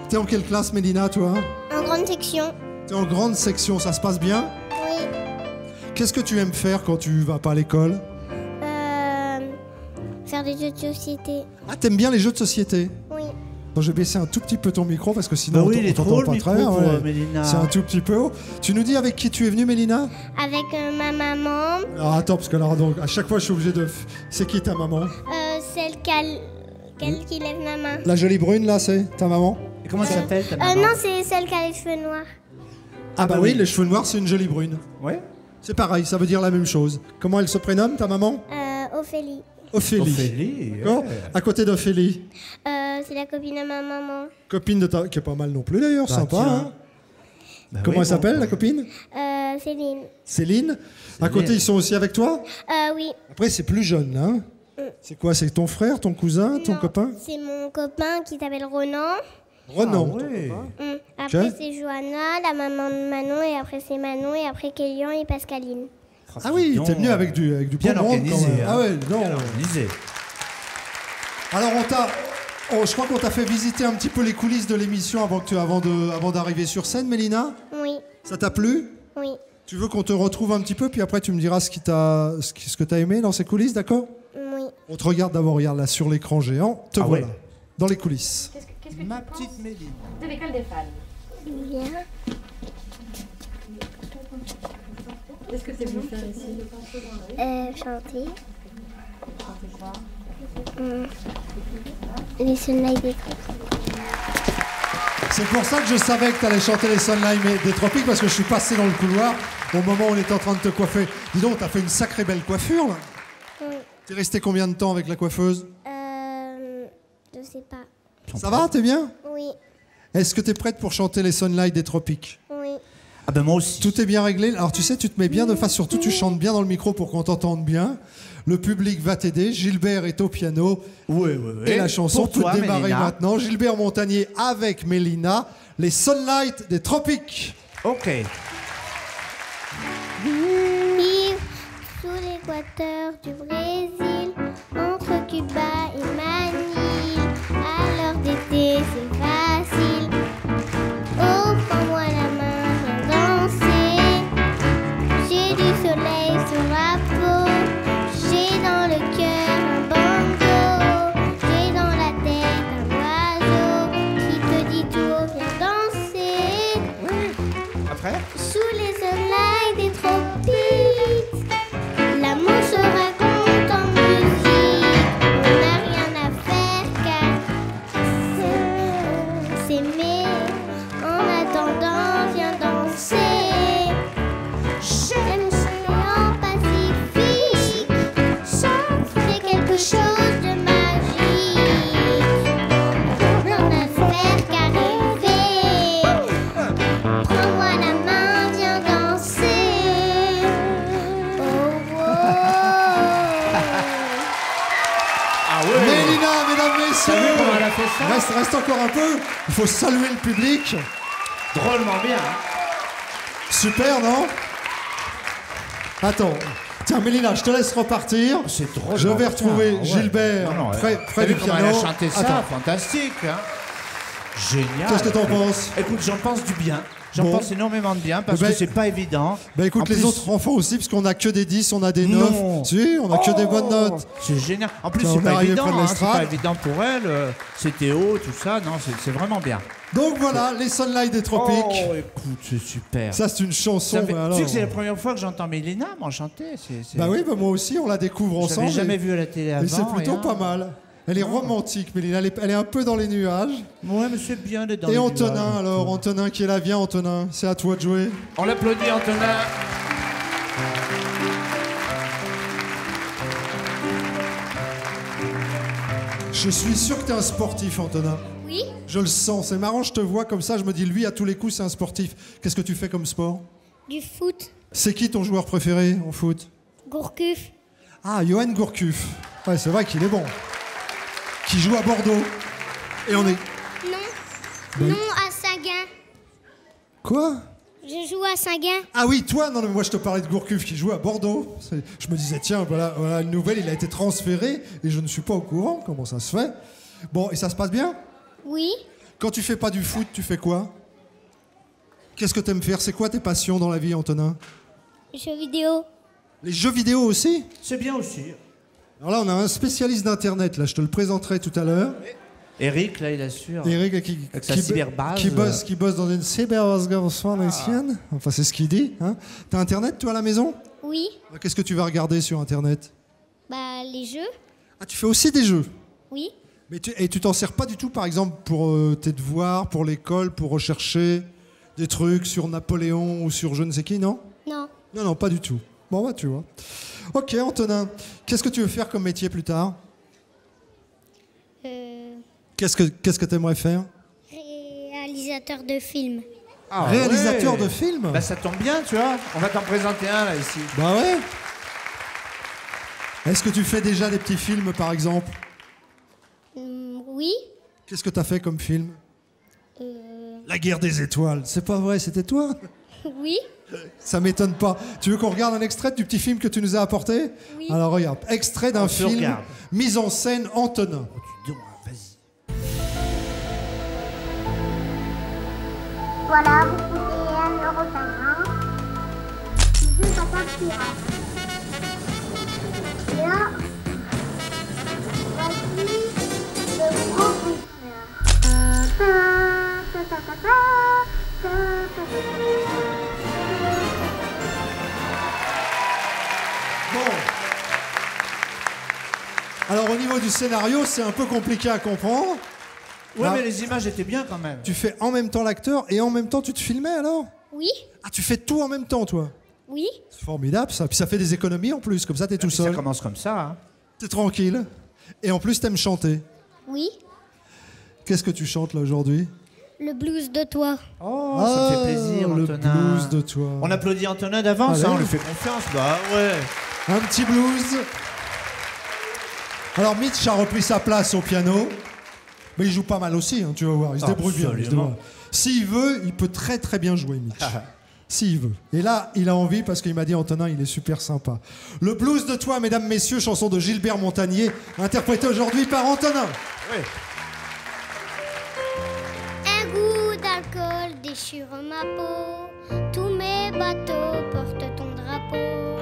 Speaker 1: T'es en quelle classe, Mélina, toi?
Speaker 3: En grande section.
Speaker 1: T'es en grande section, ça se passe bien?
Speaker 3: Oui.
Speaker 1: Qu'est-ce que tu aimes faire quand tu vas pas à l'école?
Speaker 3: Faire des jeux de société.
Speaker 1: Ah, t'aimes bien les jeux de société?
Speaker 3: Oui.
Speaker 1: Bon, je vais baisser un tout petit peu ton micro parce que sinon
Speaker 2: Bah oui,
Speaker 1: on
Speaker 2: il est
Speaker 1: t'entend
Speaker 2: trop
Speaker 1: pas
Speaker 2: le
Speaker 1: très
Speaker 2: micro
Speaker 1: bien.
Speaker 2: pour
Speaker 1: Ouais.
Speaker 2: Mélina.
Speaker 1: C'est un tout petit peu haut. Tu nous dis avec qui tu es venue, Mélina?
Speaker 3: Avec ma maman,
Speaker 1: Alors attends, parce que là, donc, à chaque fois je suis obligé de... C'est qui ta maman?
Speaker 3: celle qui lève ma main.
Speaker 1: La jolie brune là, c'est ta maman?
Speaker 2: Et comment ça s'appelle ta maman?
Speaker 3: Non, c'est celle qui a les cheveux noirs.
Speaker 1: Ah bah
Speaker 2: bah
Speaker 1: oui,
Speaker 2: oui.
Speaker 1: les cheveux noirs, c'est une jolie brune.
Speaker 2: Ouais.
Speaker 1: C'est pareil, ça veut dire la même chose. Comment elle se prénomme, ta maman?
Speaker 3: Ophélie.
Speaker 1: Ophélie.
Speaker 2: Ophélie.
Speaker 1: D'accord. À côté d'Ophélie,
Speaker 3: C'est la copine de ma maman.
Speaker 1: copine de ta... qui est pas mal non plus d'ailleurs,
Speaker 2: Bah,
Speaker 1: sympa.
Speaker 2: tiens.
Speaker 1: Hein.
Speaker 2: Bah
Speaker 1: Comment
Speaker 2: oui,
Speaker 1: elle s'appelle,
Speaker 2: bon.
Speaker 1: la copine?
Speaker 3: Céline.
Speaker 1: Céline. À côté, ils sont aussi avec toi?
Speaker 3: Oui.
Speaker 1: Après, c'est plus jeune, hein? C'est quoi? C'est ton frère, ton cousin, ton
Speaker 3: Non,
Speaker 1: copain?
Speaker 3: C'est mon copain qui s'appelle Ronan.
Speaker 1: Renan.
Speaker 2: Ah ouais.
Speaker 3: Après,
Speaker 1: Ok.
Speaker 3: c'est Johanna, la maman de Manon, et après, c'est Manon, et après, Kélian et Pascaline.
Speaker 1: Ah oui,
Speaker 2: Donc,
Speaker 1: t'es venu avec du
Speaker 2: bien
Speaker 1: bon monde, quand
Speaker 2: organisé.
Speaker 1: même.
Speaker 2: Hein.
Speaker 1: Ah ouais, non.
Speaker 2: Bien organisé.
Speaker 1: Alors je crois qu'on t'a fait visiter un petit peu les coulisses de l'émission avant d'arriver sur scène, Mélina.
Speaker 3: Oui,
Speaker 1: Ça t'a plu?
Speaker 3: oui,
Speaker 1: Tu veux qu'on te retrouve un petit peu, puis après tu me diras ce que t'as aimé dans ces coulisses, d'accord?
Speaker 3: oui.
Speaker 1: On te regarde d'abord, regarde là sur l'écran géant. Te
Speaker 2: Ah
Speaker 1: voilà,
Speaker 2: ouais.
Speaker 1: dans les coulisses.
Speaker 4: Qu'est-ce que
Speaker 2: Ma
Speaker 4: tu
Speaker 2: petite
Speaker 4: penses
Speaker 2: Méline.
Speaker 4: de l'école des fans?
Speaker 3: Bien.
Speaker 4: Qu'est-ce que tu es venu faire ici?
Speaker 3: Chanter.
Speaker 4: Chanter quoi?
Speaker 3: Les Sunlight des Tropiques.
Speaker 1: C'est pour ça que je savais que t'allais chanter les Sunlight des Tropiques, parce que je suis passé dans le couloir au moment où on était en train de te coiffer. Dis donc, t'as fait une sacrée belle coiffure, là.
Speaker 3: Oui.
Speaker 1: T'es resté combien de temps avec la coiffeuse?
Speaker 3: Je sais pas.
Speaker 1: Ça va, t'es bien?
Speaker 3: Oui,
Speaker 1: Est-ce que t'es prête pour chanter les Sunlight des Tropiques?
Speaker 3: oui.
Speaker 2: Ah ben moi aussi.
Speaker 1: Tout est bien réglé. Alors tu sais, tu te mets bien de face, surtout tu chantes bien dans le micro pour qu'on t'entende bien. Le public va t'aider. Gilbert est au piano.
Speaker 2: Oui, oui, oui.
Speaker 1: Et la chanson
Speaker 2: Pour toi,
Speaker 1: peut démarrer
Speaker 2: Mélina.
Speaker 1: maintenant. Gilbert Montagnier avec Mélina, les Sunlight des Tropiques.
Speaker 2: Ok.
Speaker 3: Vivre sous l'équateur du Brésil, entre Cuba et Manille. À l'heure d'été, c'est facile. Oh, prends-moi la main, viens danser. J'ai du soleil sur la peau. J'ai dans le cœur un banjo. J'ai dans la tête un oiseau qui te dit tout haut, viens danser.
Speaker 2: Après?
Speaker 3: Sous les sunlights des tropiques, l'amour se raconte en musique. On n'a rien à faire car s'aimer. En attendant, viens danser. J'aime l'océan Pacifique. C'est quelque chose de magique. On n'a à faire qu'arriver. Prends-moi la main, viens danser. Oh, oh.
Speaker 2: Ah ouais.
Speaker 1: Mélina, mesdames, messieurs.
Speaker 2: T'as vu comment elle a fait ça?
Speaker 1: Reste encore un peu. Il faut saluer le public.
Speaker 2: Drôlement bien. Hein.
Speaker 1: Super, non? Attends. Tiens, Mélina, je te laisse repartir.
Speaker 2: C'est drôle.
Speaker 1: Je vais retrouver Gilbert près
Speaker 2: T'as
Speaker 1: du
Speaker 2: vu comment
Speaker 1: piano.
Speaker 2: elle a chanté ça?
Speaker 1: Attends.
Speaker 2: Fantastique. Hein. Génial.
Speaker 1: Qu'est-ce que t'en penses?
Speaker 2: Écoute, j'en pense du bien. J'en
Speaker 1: Bon.
Speaker 2: pense énormément de bien parce
Speaker 1: Ben-
Speaker 2: que c'est pas évident.
Speaker 1: Bah écoute,
Speaker 2: En
Speaker 1: les
Speaker 2: plus-
Speaker 1: autres enfants aussi, parce qu'on a que des 10, on a des
Speaker 2: Non.
Speaker 1: 9. Si, on a que des bonnes
Speaker 2: Oh,
Speaker 1: notes.
Speaker 2: C'est génial. En plus,
Speaker 1: Tiens,
Speaker 2: c'est
Speaker 1: on est
Speaker 2: pas
Speaker 1: arrivé
Speaker 2: évident.
Speaker 1: près de
Speaker 2: Hein, c'est
Speaker 1: l'estrade.
Speaker 2: pas évident pour elle. C'était haut, tout ça. Non, c'est vraiment bien.
Speaker 1: Donc voilà, les Sunlight des Tropiques.
Speaker 2: Oh, écoute, c'est super.
Speaker 1: Ça, c'est une chanson.
Speaker 2: Ça fait-
Speaker 1: mais
Speaker 2: Tu
Speaker 1: alors...
Speaker 2: sais que c'est la première fois que j'entends Mélina m'en chanter.
Speaker 1: Bah oui, bah moi aussi, on la découvre
Speaker 2: Je
Speaker 1: ensemble.
Speaker 2: l'avais jamais
Speaker 1: et-
Speaker 2: vue à la télé avant.
Speaker 1: Et c'est plutôt
Speaker 2: rien.
Speaker 1: pas mal. Elle est romantique, Mélina. Elle est un peu dans les nuages.
Speaker 2: Ouais, mais c'est bien d'être dans
Speaker 1: Et
Speaker 2: les
Speaker 1: Antonin,
Speaker 2: nuages.
Speaker 1: alors, Antonin qui est là, viens, Antonin. C'est à toi de jouer.
Speaker 2: On l'applaudit, Antonin.
Speaker 1: Je suis sûr que t'es un sportif, Antonin.
Speaker 3: Oui.
Speaker 1: Je le sens. C'est marrant, je te vois comme ça, je me dis, lui, à tous les coups, c'est un sportif. Qu'est-ce que tu fais comme sport?
Speaker 3: Du foot.
Speaker 1: C'est qui ton joueur préféré en foot?
Speaker 3: Gourcuff.
Speaker 1: Ah, Johan Gourcuff. Ouais, c'est vrai qu'il est bon. Qui joue à Bordeaux. Et on est...
Speaker 3: Non.
Speaker 1: Ben-
Speaker 3: Non, à Saint-Gain.
Speaker 1: Quoi?
Speaker 3: Je joue à Saint-Gain.
Speaker 1: Ah oui, toi, non, mais moi je te parlais de Gourcuff qui joue à Bordeaux. Je me disais, tiens, voilà une nouvelle, il a été transféré et je ne suis pas au courant. Comment ça se fait? Bon, et ça se passe bien?
Speaker 3: Oui.
Speaker 1: Quand tu fais pas du foot, tu fais quoi? Qu'est-ce que t'aimes faire? C'est quoi tes passions dans la vie, Antonin?
Speaker 3: Jeux vidéo.
Speaker 1: Les jeux vidéo aussi?
Speaker 2: C'est bien aussi.
Speaker 1: Alors là, on a un spécialiste d'Internet, là, je te le présenterai tout à l'heure.
Speaker 2: Eric, là, il assure.
Speaker 1: Eric
Speaker 2: Avec sa cyberbase.
Speaker 1: qui bosse dans une cyberbase ancienne. Enfin, c'est ce qu'il dit. Hein. T'as Internet, toi, à la maison?
Speaker 3: Oui.
Speaker 1: Qu'est-ce que tu vas regarder sur Internet?
Speaker 3: Bah, les jeux.
Speaker 1: Ah, tu fais aussi des jeux?
Speaker 3: Oui.
Speaker 1: Mais tu t'en sers pas du tout, par exemple, pour tes devoirs, pour l'école, pour rechercher des trucs sur Napoléon ou sur je ne sais qui, non?
Speaker 3: Non.
Speaker 1: Non, non, pas du tout. Bon, bah, tu vois. Ok, Antonin, qu'est-ce que tu veux faire comme métier plus tard? Qu'est-ce que t'aimerais faire?
Speaker 3: Réalisateur de films.
Speaker 2: Ah,
Speaker 1: Réalisateur
Speaker 2: ouais.
Speaker 1: de films?
Speaker 2: Bah ça tombe bien, tu vois. On va t'en présenter un, là, ici.
Speaker 1: Bah ouais. Est-ce que tu fais déjà des petits films, par exemple?
Speaker 3: Oui.
Speaker 1: Qu'est-ce que t'as fait comme film? La guerre des étoiles. C'est pas vrai, c'était toi?
Speaker 3: Oui.
Speaker 1: Ça m'étonne pas. Tu veux qu'on regarde un extrait du petit film que tu nous as apporté?
Speaker 3: Oui.
Speaker 1: Alors regarde, extrait d'un
Speaker 2: On se
Speaker 1: film,
Speaker 2: regarde.
Speaker 1: mise en scène Antonin.
Speaker 2: Dis donc, vas-y.
Speaker 3: Voilà, vous coûtez 1,50 €. Je vais pas pirate. Et là, voici le gros
Speaker 1: Bon. Alors au niveau du scénario, c'est un peu compliqué à comprendre.
Speaker 2: Ouais,
Speaker 1: Là,
Speaker 2: mais les images étaient bien quand même.
Speaker 1: tu fais en même temps l'acteur et en même temps tu te filmais alors?
Speaker 3: Oui.
Speaker 1: Ah, tu fais tout en même temps, toi?
Speaker 3: Oui.
Speaker 1: C'est formidable ça. Puis ça fait des économies en plus, comme ça t'es tout
Speaker 2: Puis ça
Speaker 1: seul.
Speaker 2: commence comme ça. Hein.
Speaker 1: T'es tranquille. Et en plus t'aimes chanter.
Speaker 3: Oui.
Speaker 1: Qu'est-ce que tu chantes là aujourd'hui?
Speaker 3: Le blues de toi.
Speaker 2: Oh, ça me fait plaisir,
Speaker 1: le
Speaker 2: Antonin.
Speaker 1: blues de toi.
Speaker 2: On applaudit Antonin d'avance,
Speaker 1: Allez.
Speaker 2: hein, on lui fait confiance. Bah ouais.
Speaker 1: Un petit blues. Alors Mitch a repris sa place au piano. Mais il joue pas mal aussi, hein, tu vas voir. Il se débrouille bien. il se
Speaker 2: Absolument.
Speaker 1: débrouille. S'il veut, il peut très très bien jouer, Mitch. S'il veut. Et là, il a envie parce qu'il m'a dit, Antonin, il est super sympa. Le blues de toi, mesdames, messieurs, chanson de Gilbert Montagnier, interprétée aujourd'hui par Antonin.
Speaker 2: Ouais.
Speaker 3: Un goût d'alcool déchire ma peau. Tous mes bateaux portent ton drapeau.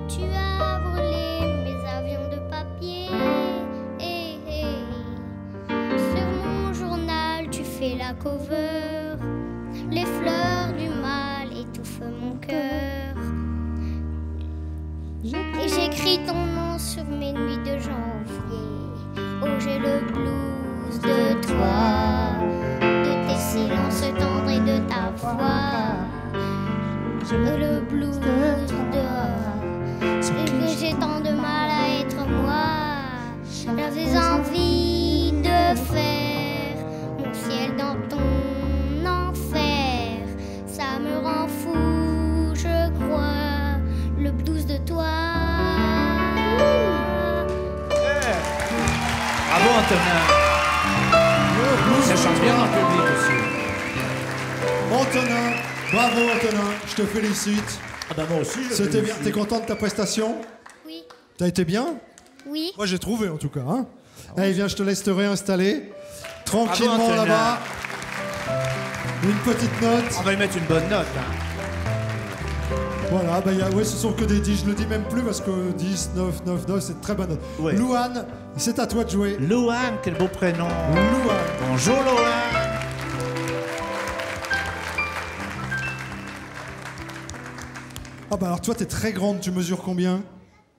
Speaker 3: Tu as volé mes avions de papier. Eh, eh. Sur mon journal, tu fais la cover. Les fleurs du mal étouffent mon cœur. Et j'écris ton nom sur mes nuits de janvier. Oh, j'ai le blues de toi, de tes silences tendres et de ta voix. Le blues de et que j'ai tant de mal à être moi. J'avais envie de faire mon ciel dans ton enfer. Ça me rend fou, je crois. Le blues de toi.
Speaker 2: Bravo Antonin. Ça chante bien dans le public aussi.
Speaker 1: Antonin, bravo Antonin, je te félicite.
Speaker 2: Ah bah moi aussi. je
Speaker 1: C'était bien.
Speaker 2: félicite.
Speaker 1: T'es content de ta prestation?
Speaker 3: Oui,
Speaker 1: T'as été bien?
Speaker 3: oui.
Speaker 1: Moi j'ai trouvé en tout cas. Hein. Allez, viens, je te laisse te réinstaller. Tranquillement
Speaker 2: Bravo, Antonin.
Speaker 1: là-bas. Une petite note.
Speaker 2: On va lui mettre une bonne note. Hein.
Speaker 1: Voilà, bah, ouais, ce sont que des 10, je le dis même plus parce que 10, 9, 9, 9, c'est une très bonne note.
Speaker 2: Ouais.
Speaker 1: Louane, c'est à toi de jouer.
Speaker 2: Louane, quel beau prénom.
Speaker 1: Louane.
Speaker 2: Bonjour Louane.
Speaker 1: Ah bah alors toi t'es très grande, tu mesures combien?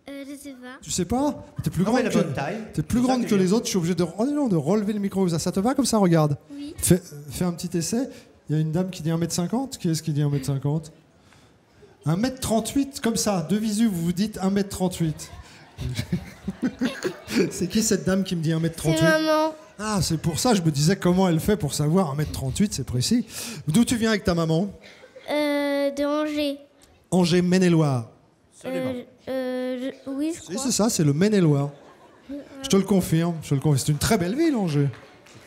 Speaker 3: Je sais pas.
Speaker 1: Tu sais pas? T'es plus
Speaker 2: Non,
Speaker 1: grande
Speaker 2: mais la
Speaker 1: que,
Speaker 2: bonne taille.
Speaker 1: t'es plus
Speaker 2: C'est ça
Speaker 1: grande
Speaker 2: qui
Speaker 1: que
Speaker 2: est
Speaker 1: les
Speaker 2: bien.
Speaker 1: autres, je suis obligé de, oh non, de relever le micro. Ça te va comme ça? Regarde.
Speaker 3: Oui.
Speaker 1: Fais un petit essai. Il y a une dame qui dit 1m50. Qui est-ce qui dit 1m50? 1m38, comme ça, de visu, vous vous dites 1m38. C'est qui cette dame qui me dit 1m38?
Speaker 3: C'est maman.
Speaker 1: Ah, c'est pour ça, je me disais comment elle fait pour savoir 1m38, c'est précis. D'où tu viens avec ta maman?
Speaker 3: De Angers.
Speaker 1: Angers, Maine-et-Loire.
Speaker 3: Oui, je
Speaker 1: Si,
Speaker 3: crois.
Speaker 1: c'est ça, c'est le Maine-et-Loire. Je te le confirme, c'est une très belle ville, Angers.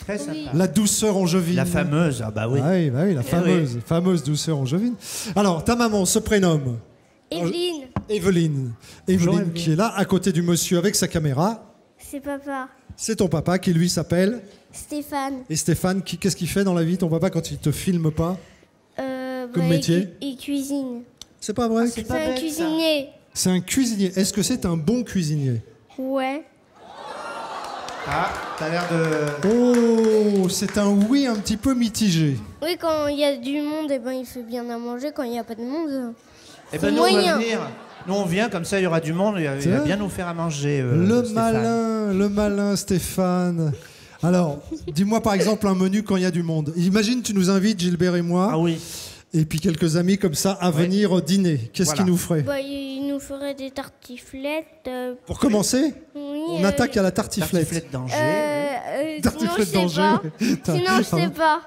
Speaker 2: Très sympa.
Speaker 1: La douceur angevine.
Speaker 2: La fameuse, ah bah oui.
Speaker 1: Ah oui, bah oui, la fameuse douceur angevine. Alors, ta maman se prénomme
Speaker 3: Evelyne,
Speaker 1: Evelyne. Evelyne qui est là, à côté du monsieur avec sa caméra.
Speaker 3: c'est papa.
Speaker 1: C'est ton papa qui, lui, s'appelle...
Speaker 3: Stéphane.
Speaker 1: Et Stéphane, qu'est-ce qu'il fait dans la vie, ton papa, quand il te filme pas? Comme métier?
Speaker 3: Il cuisine.
Speaker 1: C'est pas vrai?
Speaker 3: C'est un cuisinier.
Speaker 1: C'est un cuisinier. Est-ce que c'est un bon cuisinier?
Speaker 3: Ouais.
Speaker 2: Ah, t'as l'air de...
Speaker 1: Oh, c'est un oui un petit peu mitigé.
Speaker 3: Oui, quand il y a du monde, eh ben, il fait bien à manger. Quand il n'y a pas de monde,
Speaker 2: Eh
Speaker 3: c'est
Speaker 2: ben nous, on va
Speaker 3: moyen.
Speaker 2: venir. Nous, on vient, comme ça, il y aura du monde. Il va bien nous faire à manger,
Speaker 1: Le malin Stéphane. Alors, dis-moi par exemple un menu quand il y a du monde. Imagine, tu nous invites, Gilbert et moi,
Speaker 2: Ah oui.
Speaker 1: et puis quelques amis comme ça, à venir dîner. Qu'est-ce
Speaker 2: Voilà.
Speaker 1: qu'il nous ferait?
Speaker 3: Bah, il nous ferait des tartiflettes.
Speaker 1: Pour commencer,
Speaker 3: Oui,
Speaker 1: on attaque à la tartiflette.
Speaker 2: Tartiflette d'Angers.
Speaker 1: Tartiflette
Speaker 3: sinon, je sais pas. Sinon, je sais pas.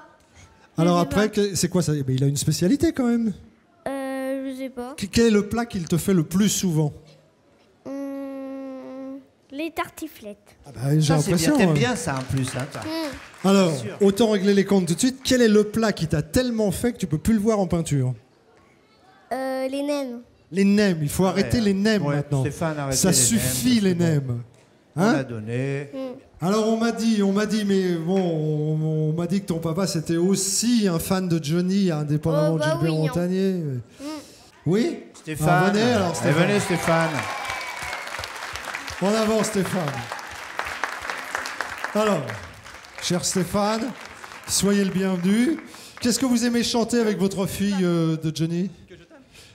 Speaker 1: Alors
Speaker 3: sais
Speaker 1: après, c'est quoi ça? Il a une spécialité quand même.
Speaker 3: Je sais pas.
Speaker 1: Quel est le plat qu'il te fait le plus souvent?
Speaker 3: Les tartiflettes.
Speaker 1: Ah bah, j'ai
Speaker 2: Ça, c'est bien.
Speaker 1: l'impression.
Speaker 2: T'aimes bien ça, en plus. Hein, toi.
Speaker 1: Alors,
Speaker 2: Bien sûr.
Speaker 1: autant régler les comptes tout de suite. Quel est le plat qui t'a tellement fait que tu peux plus le voir en peinture?
Speaker 3: Les nems.
Speaker 1: Les nems. Il faut arrêter les nems
Speaker 2: Ouais,
Speaker 1: maintenant.
Speaker 2: Stéphane, arrêtez
Speaker 1: Ça
Speaker 2: les
Speaker 1: suffit
Speaker 2: nems,
Speaker 1: les
Speaker 2: c'est bon.
Speaker 1: nems.
Speaker 2: On
Speaker 1: Hein?
Speaker 2: a donné.
Speaker 1: Alors on m'a dit, mais bon, on m'a dit que ton papa c'était aussi un fan de Johnny, indépendamment
Speaker 3: Oh, bah
Speaker 1: de Gilbert
Speaker 3: oui, hein.
Speaker 1: Montagnier. Oui.
Speaker 2: Stéphane.
Speaker 1: Ah, venez alors, Stéphane.
Speaker 2: Venez, Stéphane.
Speaker 1: En avant, Stéphane. Alors, cher Stéphane, soyez le bienvenu. Qu'est-ce que vous aimez chanter avec votre fille de Johnny?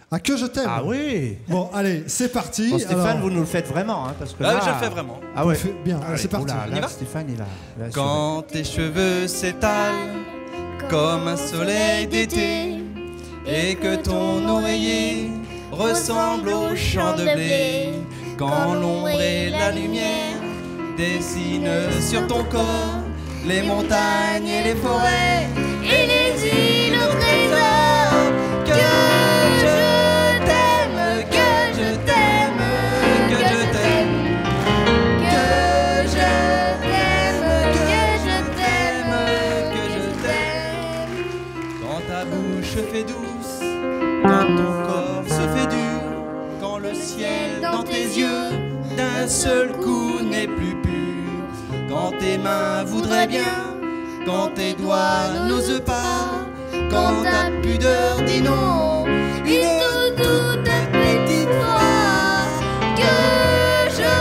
Speaker 1: Ah, que je t'aime.
Speaker 2: Ah oui.
Speaker 1: Bon, allez, c'est parti.
Speaker 2: Bon, Stéphane,
Speaker 1: Alors,
Speaker 2: vous nous le faites vraiment, hein, parce que
Speaker 5: Ah,
Speaker 2: là...
Speaker 5: je le fais vraiment.
Speaker 2: Ah ouais.
Speaker 1: Bien,
Speaker 2: Ah ouais.
Speaker 1: c'est parti.
Speaker 2: Oula,
Speaker 5: On y
Speaker 2: là,
Speaker 5: va
Speaker 2: Stéphane, il a...
Speaker 5: Quand tes cheveux s'étalent comme un soleil d'été et que ton oreiller ressemble au champ de blé, quand l'ombre et la lumière dessinent sur ton corps les montagnes et les forêts
Speaker 3: Et les îles au trésor.
Speaker 5: que je t'aime, que je t'aime, que je t'aime,
Speaker 3: Que je t'aime,
Speaker 5: que je t'aime. Quand ta bouche fait douce, quand ton corps se fait dur, quand le ciel dans tes yeux d'un seul coup n'est plus pur, quand tes mains voudraient bien, quand tes doigts n'osent pas, quand ta pudeur dit non,
Speaker 3: Une toute petite fois. Que je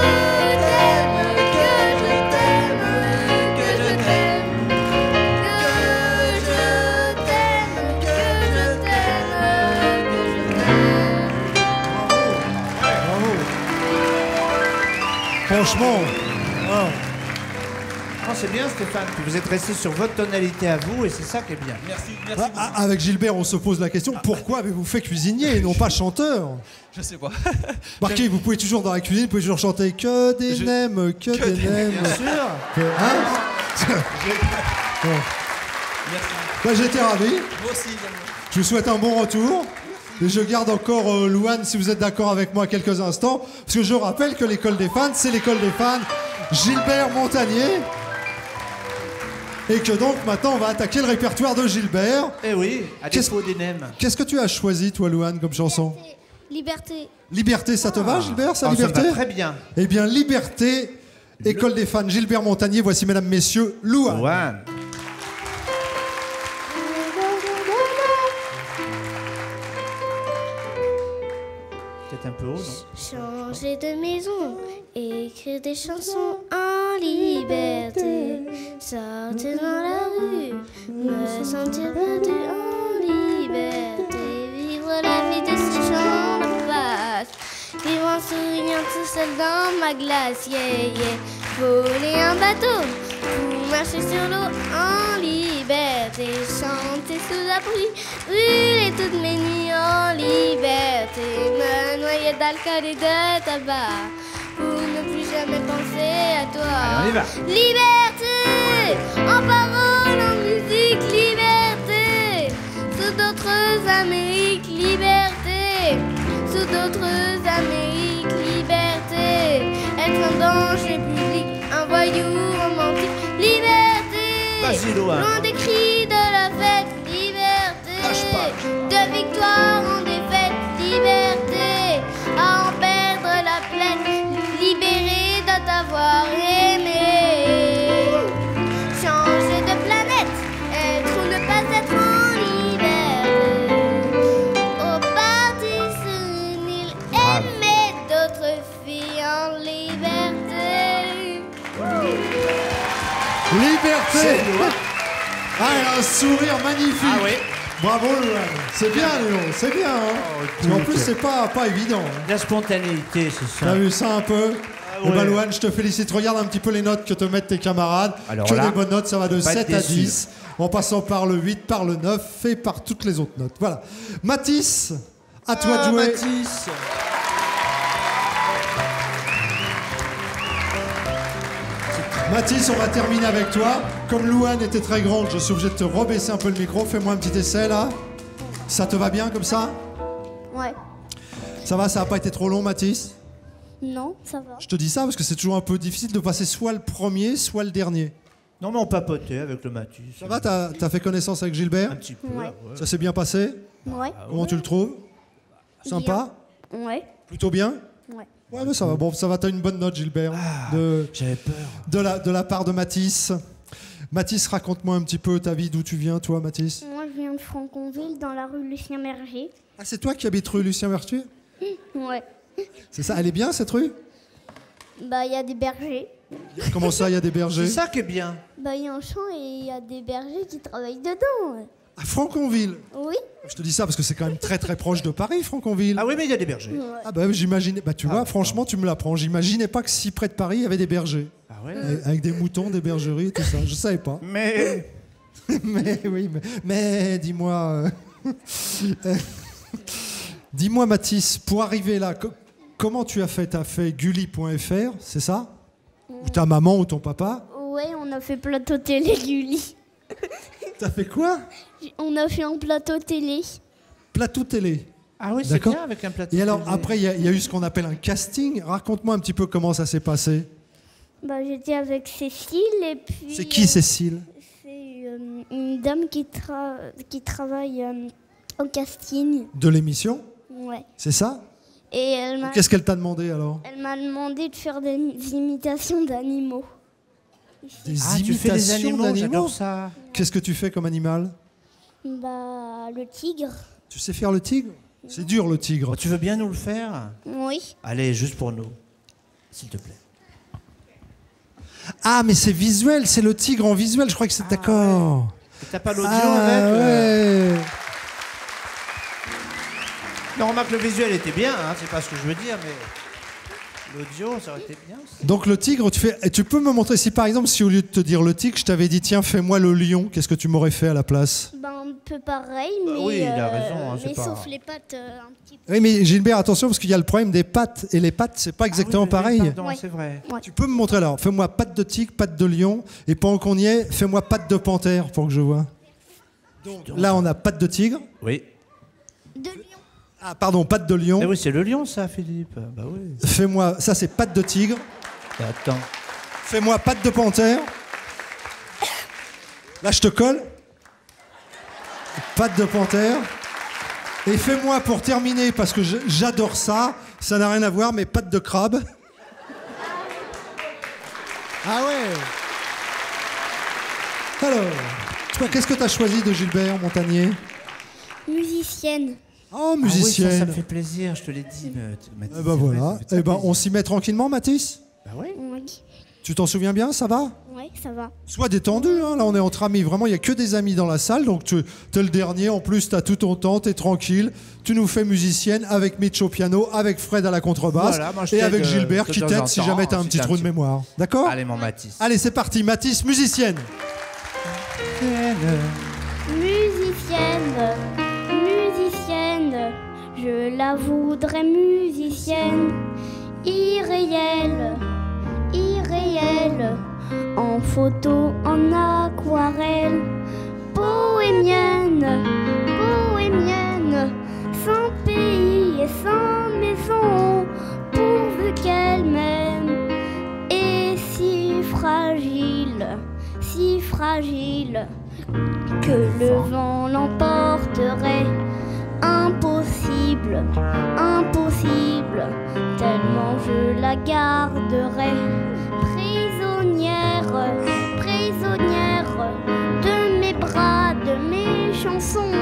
Speaker 3: t'aime, que je t'aime, que je t'aime. Que je t'aime, que je t'aime, que je t'aime.
Speaker 1: Bravo. Franchement, oh,
Speaker 2: Non, c'est bien, Stéphane. Puis vous êtes resté sur votre tonalité à vous, et c'est ça qui est bien.
Speaker 5: Merci, merci beaucoup.
Speaker 1: avec Gilbert, on se pose la question, pourquoi avez-vous fait cuisinier et non pas chanteur?
Speaker 5: Je sais pas.
Speaker 1: Marquez, vous pouvez toujours dans la cuisine, vous pouvez toujours chanter que des nems, que des nems.
Speaker 2: Bien sûr.
Speaker 1: Hein? Bon.
Speaker 5: Merci.
Speaker 1: Bah, j'étais ravi.
Speaker 5: Moi aussi également.
Speaker 1: Je vous souhaite un bon retour. Et je garde encore Louane, si vous êtes d'accord avec moi, quelques instants. Parce que je rappelle que l'école des fans, c'est l'école des fans Gilbert Montagnier. Et que donc maintenant, on va attaquer le répertoire de Gilbert.
Speaker 2: Eh oui, à
Speaker 1: Qu'est-ce-
Speaker 2: défaut des nems.
Speaker 1: Qu'est-ce que tu as choisi, toi, Louane, comme chanson?
Speaker 3: Liberté.
Speaker 1: Liberté, ça te va, Gilbert, sa
Speaker 2: Ah, ça me
Speaker 1: liberté?
Speaker 2: va très bien.
Speaker 1: Eh bien, Liberté, école des fans Gilbert Montagnier. Voici, mesdames, messieurs, Louane.
Speaker 2: One. Peut-être un peu haut, non?
Speaker 3: Changer de maison, écrire des chansons en liberté, sortir dans la rue, me sentir perdu en liberté, vivre la vie de ces champs de face, vivre en souriant tout seul dans ma glace, yeah, yeah, voler un bateau, ou marcher sur l'eau en liberté, chanter sous la abris, brûler toutes mes nuits en liberté, me noyer d'alcool et de tabac, pour ne plus jamais penser à toi.
Speaker 2: Allez, on y va.
Speaker 3: Liberté, en parole, en musique, liberté, sous d'autres Amériques, liberté, sous d'autres Amériques, liberté, être un danger public, un voyou romantique, liberté,
Speaker 2: Vas-y, Loan.
Speaker 3: loin des cris de la fête,
Speaker 2: Lâche pas.
Speaker 3: liberté, de victoire en défaite, liberté, à en perdre la plaine, libéré de t'avoir aimé, changer de planète, être ou ne pas être en liberté, au paradis sur une île, aimer d'autres filles en liberté.
Speaker 1: Liberté. Ah, elle a un sourire magnifique.
Speaker 2: Ah oui.
Speaker 1: Bravo, Loan. C'est bien, Léon, c'est bien. Hein. Parce qu'en plus, c'est pas évident. Hein.
Speaker 2: La spontanéité, c'est ça.
Speaker 1: T'as vu ça un peu Eh ben,
Speaker 2: ouais.
Speaker 1: Loan, je te félicite. Regarde un petit peu les notes que te mettent tes camarades.
Speaker 2: Alors
Speaker 1: que
Speaker 2: là,
Speaker 1: des bonnes notes, ça va de
Speaker 2: pas
Speaker 1: 7
Speaker 2: être
Speaker 1: à
Speaker 2: déçu.
Speaker 1: 10, en passant par le 8, par le 9 et par toutes les autres notes. Voilà. Mathis, à toi de jouer.
Speaker 5: Mathis.
Speaker 1: Mathis, on va terminer avec toi. Comme Louane était très grande, je suis obligé de te rebaisser un peu le micro. Fais-moi un petit essai là. Ça te va bien comme ça?
Speaker 3: Ouais.
Speaker 1: Ça va, ça n'a pas été trop long, Mathis?
Speaker 3: Non, ça va.
Speaker 1: Je te dis ça parce que c'est toujours un peu difficile de passer soit le premier, soit le dernier.
Speaker 2: Non, mais on papotait avec le Mathis.
Speaker 1: Ça va, t'as fait connaissance avec Gilbert?
Speaker 2: Un petit peu.
Speaker 3: Ouais.
Speaker 2: là, ouais.
Speaker 1: Ça s'est bien passé?
Speaker 3: Ouais.
Speaker 1: Comment tu le trouves? Sympa?
Speaker 3: Ouais.
Speaker 1: Plutôt bien?
Speaker 3: Ouais.
Speaker 1: Ouais, mais ça va. Bon, ça va, t'as une bonne note, Gilbert.
Speaker 2: J'avais peur.
Speaker 1: De la part de Mathis. Mathis, raconte-moi un petit peu ta vie, d'où tu viens, toi, Mathis.
Speaker 3: Moi, je viens de Franconville, dans la rue Lucien Merger.
Speaker 1: Ah, c'est toi qui habites rue Lucien Vertueux?
Speaker 3: Ouais.
Speaker 1: C'est ça, elle est bien cette rue?
Speaker 3: Bah, il y a des bergers.
Speaker 1: Comment ça, il y a des bergers?
Speaker 2: C'est ça qui est bien.
Speaker 3: Bah, il y a un champ et il y a des bergers qui travaillent dedans.
Speaker 1: À Franconville.
Speaker 3: Oui.
Speaker 1: Je te dis ça parce que c'est quand même très très proche de Paris, Franconville.
Speaker 2: Ah oui, mais il y a des bergers.
Speaker 3: Ouais.
Speaker 1: Ah bah j'imaginais. Bah tu vois, franchement, tu me l'apprends. J'imaginais pas que si près de Paris, il y avait des bergers.
Speaker 2: Ah ouais.
Speaker 1: Avec des moutons, des bergeries, tout ça. Je savais pas.
Speaker 2: Mais
Speaker 1: Mais oui, mais dis-moi. Dis-moi, Mathis, pour arriver là, comment tu as fait? T'as fait gulli.fr, c'est ça? Ou ta maman ou ton papa?
Speaker 3: Ouais, on a fait plateau télé, Gulli.
Speaker 1: T'as fait quoi?
Speaker 3: On a fait un plateau télé.
Speaker 1: Plateau télé.
Speaker 2: ah oui, c'est
Speaker 1: D'accord.
Speaker 2: bien avec un plateau.
Speaker 1: Et alors,
Speaker 2: télé.
Speaker 1: après, il y a eu ce qu'on appelle un casting. Raconte-moi un petit peu comment ça s'est passé.
Speaker 3: Bah, j'étais avec Cécile et puis...
Speaker 1: C'est qui, Cécile?
Speaker 3: C'est une dame qui travaille au casting.
Speaker 1: De l'émission?
Speaker 3: Ouais.
Speaker 1: C'est ça?
Speaker 3: Et elle
Speaker 1: Qu'est-ce qu'elle t'a demandé alors?
Speaker 3: m'a demandé de faire des imitations d'animaux.
Speaker 1: Des
Speaker 2: Ah, tu fais des
Speaker 1: imitations
Speaker 2: animaux,
Speaker 1: d'animaux?
Speaker 2: j'adore ça.
Speaker 1: Qu'est-ce que tu fais comme animal?
Speaker 3: Bah, le tigre.
Speaker 1: Tu sais faire le tigre? C'est dur le tigre.
Speaker 2: Oh, tu veux bien nous le faire?
Speaker 3: Oui.
Speaker 2: Allez, juste pour nous, s'il te plaît.
Speaker 1: Ah, mais c'est visuel, c'est le tigre en visuel. Je crois que c'est d'accord.
Speaker 2: Et t'as pas l'audio
Speaker 1: Ah,
Speaker 2: avec
Speaker 1: ouais.
Speaker 2: Non, remarque, le visuel était bien, hein, c'est pas ce que je veux dire, mais l'audio, ça aurait été bien aussi.
Speaker 1: Donc le tigre, tu peux me montrer si par exemple, si au lieu de te dire le tigre, je t'avais dit tiens, fais-moi le lion, qu'est-ce que tu m'aurais fait à la place?
Speaker 3: Bah, un peu pareil,
Speaker 2: Bah
Speaker 3: mais...
Speaker 2: oui, il a raison, hein, c'est
Speaker 3: mais
Speaker 2: pas-
Speaker 3: sauf les pattes un petit peu.
Speaker 1: Oui, mais Gilbert, attention, parce qu'il y a le problème des pattes. Et les pattes, c'est pas exactement
Speaker 2: Ah oui,
Speaker 1: pareil.
Speaker 2: Pardon,
Speaker 3: Ouais.
Speaker 2: c'est vrai.
Speaker 1: Tu peux me montrer alors, fais-moi patte de tigre, patte de lion, et pendant qu'on y est, fais-moi patte de panthère pour que je vois. Là, on a patte de tigre.
Speaker 2: Oui.
Speaker 3: De lion.
Speaker 1: Ah, pardon, patte de lion.
Speaker 2: Eh oui, c'est le lion, ça, Philippe. Bah oui.
Speaker 1: Fais-moi, ça c'est patte de tigre.
Speaker 2: Bah, attends.
Speaker 1: Fais-moi patte de panthère. Là, je te colle. Patte de panthère. Et fais-moi pour terminer, parce que j'adore ça, ça n'a rien à voir, mais patte de crabe. Ah ouais. Alors, toi, qu'est-ce que tu as choisi de Gilbert Montagnier?
Speaker 3: Musicienne.
Speaker 1: Oh,
Speaker 2: Ah
Speaker 1: musicienne.
Speaker 2: oui, ça me fait plaisir, je te l'ai dit. Mais
Speaker 1: Eh ben voilà. Eh ben, on s'y met tranquillement, Mathis.
Speaker 2: Bah oui.
Speaker 3: Oui.
Speaker 1: Tu t'en souviens bien, ça va?
Speaker 3: Ouais, ça va.
Speaker 1: Sois détendu, hein. Là on est entre amis, vraiment il n'y a que des amis dans la salle, donc tu es le dernier, en plus tu as tout ton temps, tu es tranquille, tu nous fais musicienne avec Mitch au piano, avec Fred à la contrebasse,
Speaker 2: Voilà, moi, je
Speaker 1: et
Speaker 2: t'aide,
Speaker 1: avec Gilbert
Speaker 2: de
Speaker 1: qui
Speaker 2: temps
Speaker 1: t'aide
Speaker 2: en
Speaker 1: si
Speaker 2: temps,
Speaker 1: jamais tu as un
Speaker 2: si
Speaker 1: petit
Speaker 2: t'as un
Speaker 1: trou de
Speaker 2: petit-
Speaker 1: mémoire. D'accord?
Speaker 2: Allez, mon Mathis.
Speaker 1: Allez, c'est parti, Mathis, musicienne.
Speaker 3: Musicienne. je la voudrais musicienne, irréelle, irréelle, en photo, en aquarelle, bohémienne, bohémienne, sans pays et sans maison, pourvu qu'elle m'aime, et si fragile, que le vent l'emporterait. Impossible, impossible, tellement je la garderai. Prisonnière, prisonnière de mes bras, de mes chansons,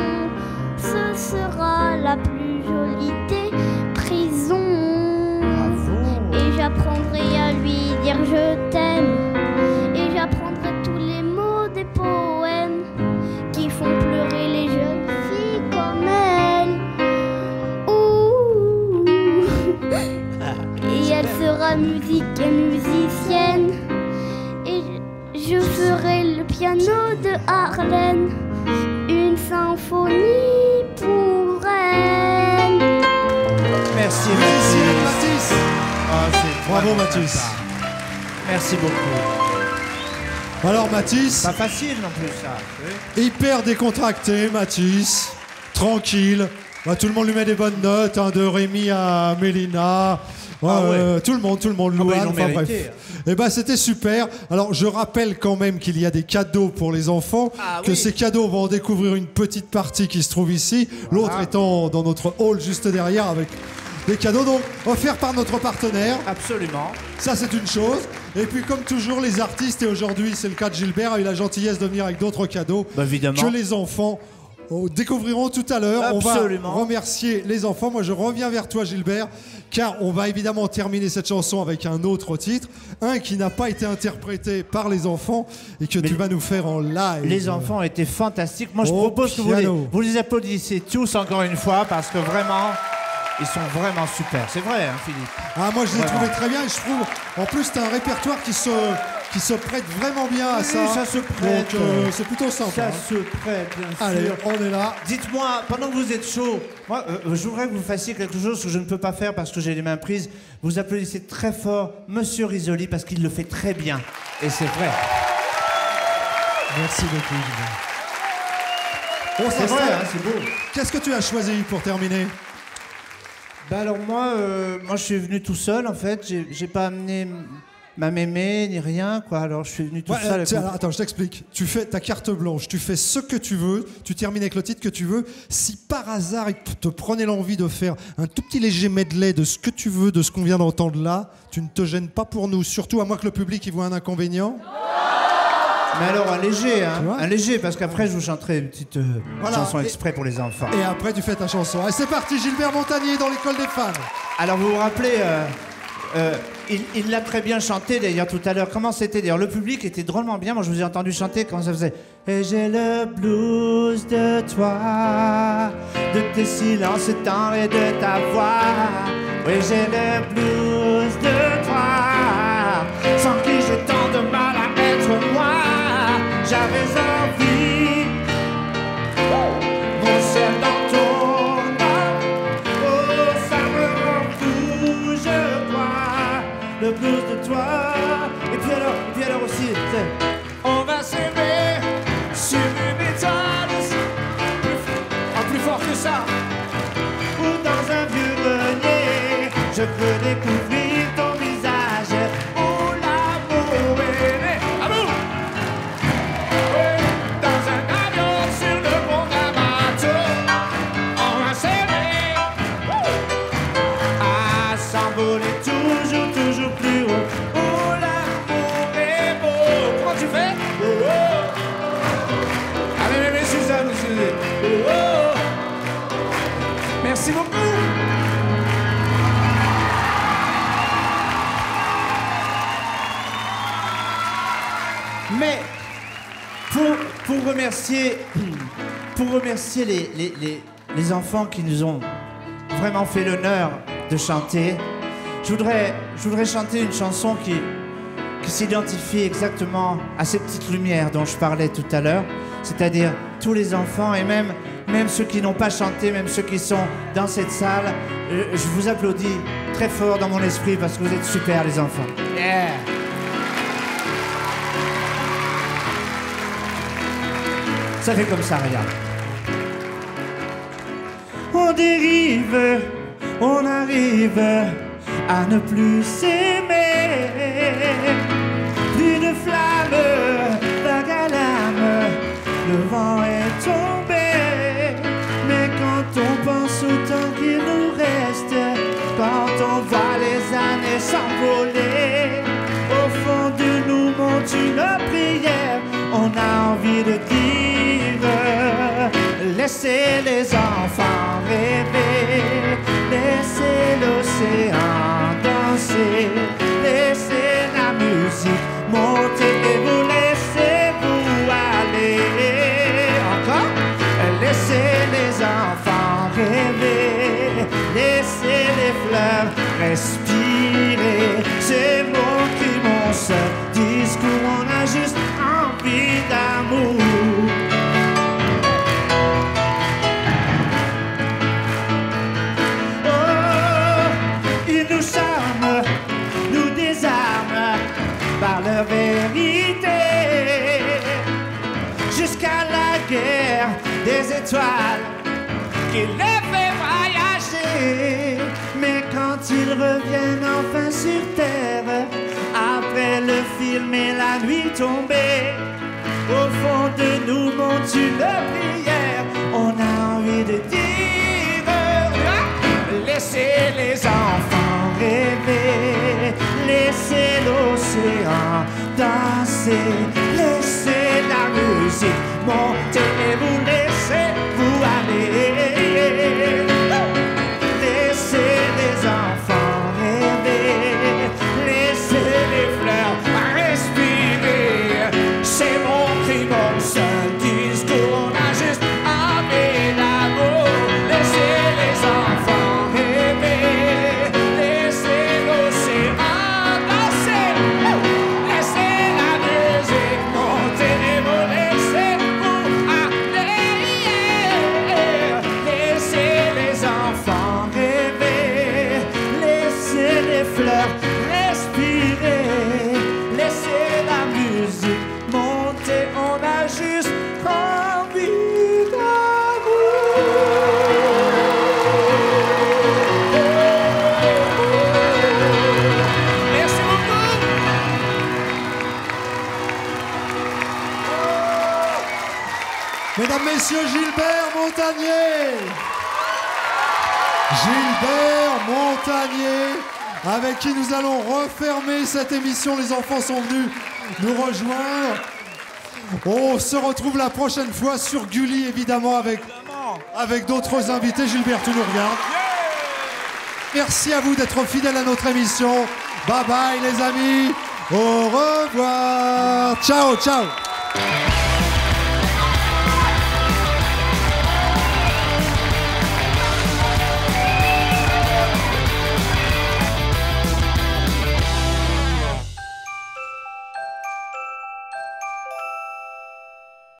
Speaker 3: ce sera la plus jolie des prisons. Et j'apprendrai à lui dire je t'aime, et j'apprendrai tous les mots des poèmes qui font pleurer les jeunes filles comme elle. Ouh. Et elle sera musique et musicienne, et je ferai le piano de Harlem, une symphonie pour elle.
Speaker 2: Merci,
Speaker 1: Merci
Speaker 2: Mathis.
Speaker 1: Mathis.
Speaker 2: Ah, c'est
Speaker 1: Bravo
Speaker 2: vraiment
Speaker 1: Mathis.
Speaker 2: sympa. Merci beaucoup.
Speaker 1: Alors Mathis,
Speaker 2: Pas facile non plus ça. Oui.
Speaker 1: hyper décontracté Mathis, tranquille. Bah, tout le monde lui met des bonnes notes, hein, de Rémi à Mélina.
Speaker 2: Ouais.
Speaker 1: Tout le monde,
Speaker 2: Ah bah,
Speaker 1: Louane,
Speaker 2: ils l'ont
Speaker 1: enfin
Speaker 2: mérité,
Speaker 1: bref. Et ben c'était super. Alors je rappelle quand même qu'il y a des cadeaux pour les enfants, que
Speaker 2: oui.
Speaker 1: ces cadeaux, on va en découvrir une petite partie qui se trouve ici, l'autre étant dans notre hall juste derrière avec des cadeaux donc offerts par notre partenaire.
Speaker 2: Absolument.
Speaker 1: Ça c'est une chose. Et puis comme toujours les artistes, et aujourd'hui c'est le cas de Gilbert, a eu la gentillesse de venir avec d'autres cadeaux
Speaker 2: Bah, évidemment.
Speaker 1: que les enfants découvriront tout à l'heure.
Speaker 2: Absolument.
Speaker 1: On va remercier les enfants. Moi je reviens vers toi Gilbert, car on va évidemment terminer cette chanson avec un autre titre, un qui n'a pas été interprété par les enfants et que tu vas nous faire en live.
Speaker 2: Les enfants étaient fantastiques. Moi, je
Speaker 1: Au
Speaker 2: propose que
Speaker 1: piano.
Speaker 2: vous les applaudissez tous encore une fois parce que vraiment, ils sont vraiment super. C'est vrai, hein, Philippe.
Speaker 1: Ah, moi je l'ai
Speaker 2: Vraiment.
Speaker 1: trouvé très bien et je trouve en plus t'as un répertoire qui se prête vraiment bien à
Speaker 2: Oui,
Speaker 1: ça.
Speaker 2: ça se prête.
Speaker 1: Donc c'est plutôt sympa.
Speaker 2: Ça
Speaker 1: hein.
Speaker 2: se prête, bien
Speaker 1: Allez,
Speaker 2: sûr.
Speaker 1: on est là.
Speaker 2: Dites-moi, pendant que vous êtes chaud, moi, je voudrais que vous fassiez quelque chose que je ne peux pas faire parce que j'ai les mains prises. Vous applaudissez très fort Monsieur Risoli parce qu'il le fait très bien. Et c'est vrai.
Speaker 1: Merci beaucoup Gilbert. On
Speaker 2: C'est vrai,
Speaker 1: s'installe.
Speaker 2: hein, c'est beau.
Speaker 1: Qu'est-ce que tu as choisi pour terminer?
Speaker 2: Bah alors moi je suis venu tout seul en fait. J'ai pas amené ma mémé ni rien quoi. Alors je suis venu tout
Speaker 1: Ouais,
Speaker 2: seul. avec
Speaker 1: tiens,
Speaker 2: mon-
Speaker 1: attends, je t'explique. Tu fais ta carte blanche, tu fais ce que tu veux, tu termines avec le titre que tu veux. Si par hasard il te prenait l'envie de faire un tout petit léger medley de ce que tu veux, de ce qu'on vient d'entendre là, tu ne te gênes pas pour nous, surtout à moins que le public y voit un inconvénient.
Speaker 2: Mais alors un léger, hein,
Speaker 1: Tu vois
Speaker 2: un léger parce qu'après je vous chanterai une petite
Speaker 1: Voilà.
Speaker 2: chanson
Speaker 1: Et-
Speaker 2: exprès pour les enfants.
Speaker 1: Et après tu fais ta chanson. Allez, c'est parti, Gilbert Montagnier dans l'école des fans.
Speaker 2: Alors vous vous rappelez, il l'a très bien chanté d'ailleurs tout à l'heure. Comment c'était d'ailleurs? Le public était drôlement bien. Moi je vous ai entendu chanter comment ça faisait. Et j'ai le blues de toi, de tes silences tendres et de ta voix. Oui j'ai le blues de toi, sans qui j'ai tant de mal à être moi. J'avais envie, mon ciel dans ton âme. Oh, ça me rend fou, je crois, le blues de toi. Et puis alors aussi, c'est, on va s'aimer sur une étoile, plus fort que ça, ou dans un vieux grenier. Je peux découvrir ton visage, où l'amour est né. Amour! Oui, dans un avion sur le pont d'un bateau, on va s'aimer à s'envoler toujours plus haut. Oh, l'amour est beau. Comment tu fais? Oh, oh. Allez, bébé, Suzanne, oh, oh. Merci beaucoup. Mais pour remercier les enfants qui nous ont vraiment fait l'honneur de chanter, je voudrais chanter une chanson qui s'identifie exactement à ces petites lumières dont je parlais tout à l'heure, c'est-à-dire tous les enfants et même même ceux qui n'ont pas chanté, même ceux qui sont dans cette salle. Je vous applaudis très fort dans mon esprit parce que vous êtes super, les enfants. Yeah. Ça fait comme ça, regarde. On dérive, on arrive à ne plus s'aimer. Plus de flammes, vague à l'âme, le vent est tombé. Mais quand on pense au temps qu'il nous reste, quand on voit les années s'envoler, au fond de nous monte une prière. On a envie de dire, laissez les enfants rêver, laissez l'océan danser, laissez la musique monter et vous laissez-vous aller. Encore, laissez les enfants rêver, laissez les fleurs respirer. C'est mon cri, mon seul discours, on a juste envie d'amour. Oh, ils nous charment, nous désarment par leur vérité, jusqu'à la guerre des étoiles qui les fait voyager. Mais quand ils reviennent enfin sur terre, après le film et la nuit tombée, au fond de nous monte une prière. On a envie de dire, laissez les enfants rêver, laissez l'océan danser, laissez la musique monter et vous laissez-vous aller. Laissez les enfants rêver, laissez les fleurs respirer. C'est mon cri, mon seul discours, on a juste envie d'amour. Laissez les enfants rêver, laissez l'océan danser, laissez la musique monter et vous laissez-vous aller. Laissez les enfants rêver, laissez les fleurs respirer, laissez la musique monter, on a juste envie d'amour. Merci beaucoup.
Speaker 1: Mesdames, Messieurs, Gilbert Montagnier. Gilbert Montagnier, avec qui nous allons refermer cette émission. Les enfants sont venus nous rejoindre. On se retrouve la prochaine fois sur Gulli, évidemment, avec d'autres invités. Gilbert, tu nous regardes. Merci à vous d'être fidèles à notre émission. Bye bye les amis. Au revoir. Ciao, ciao.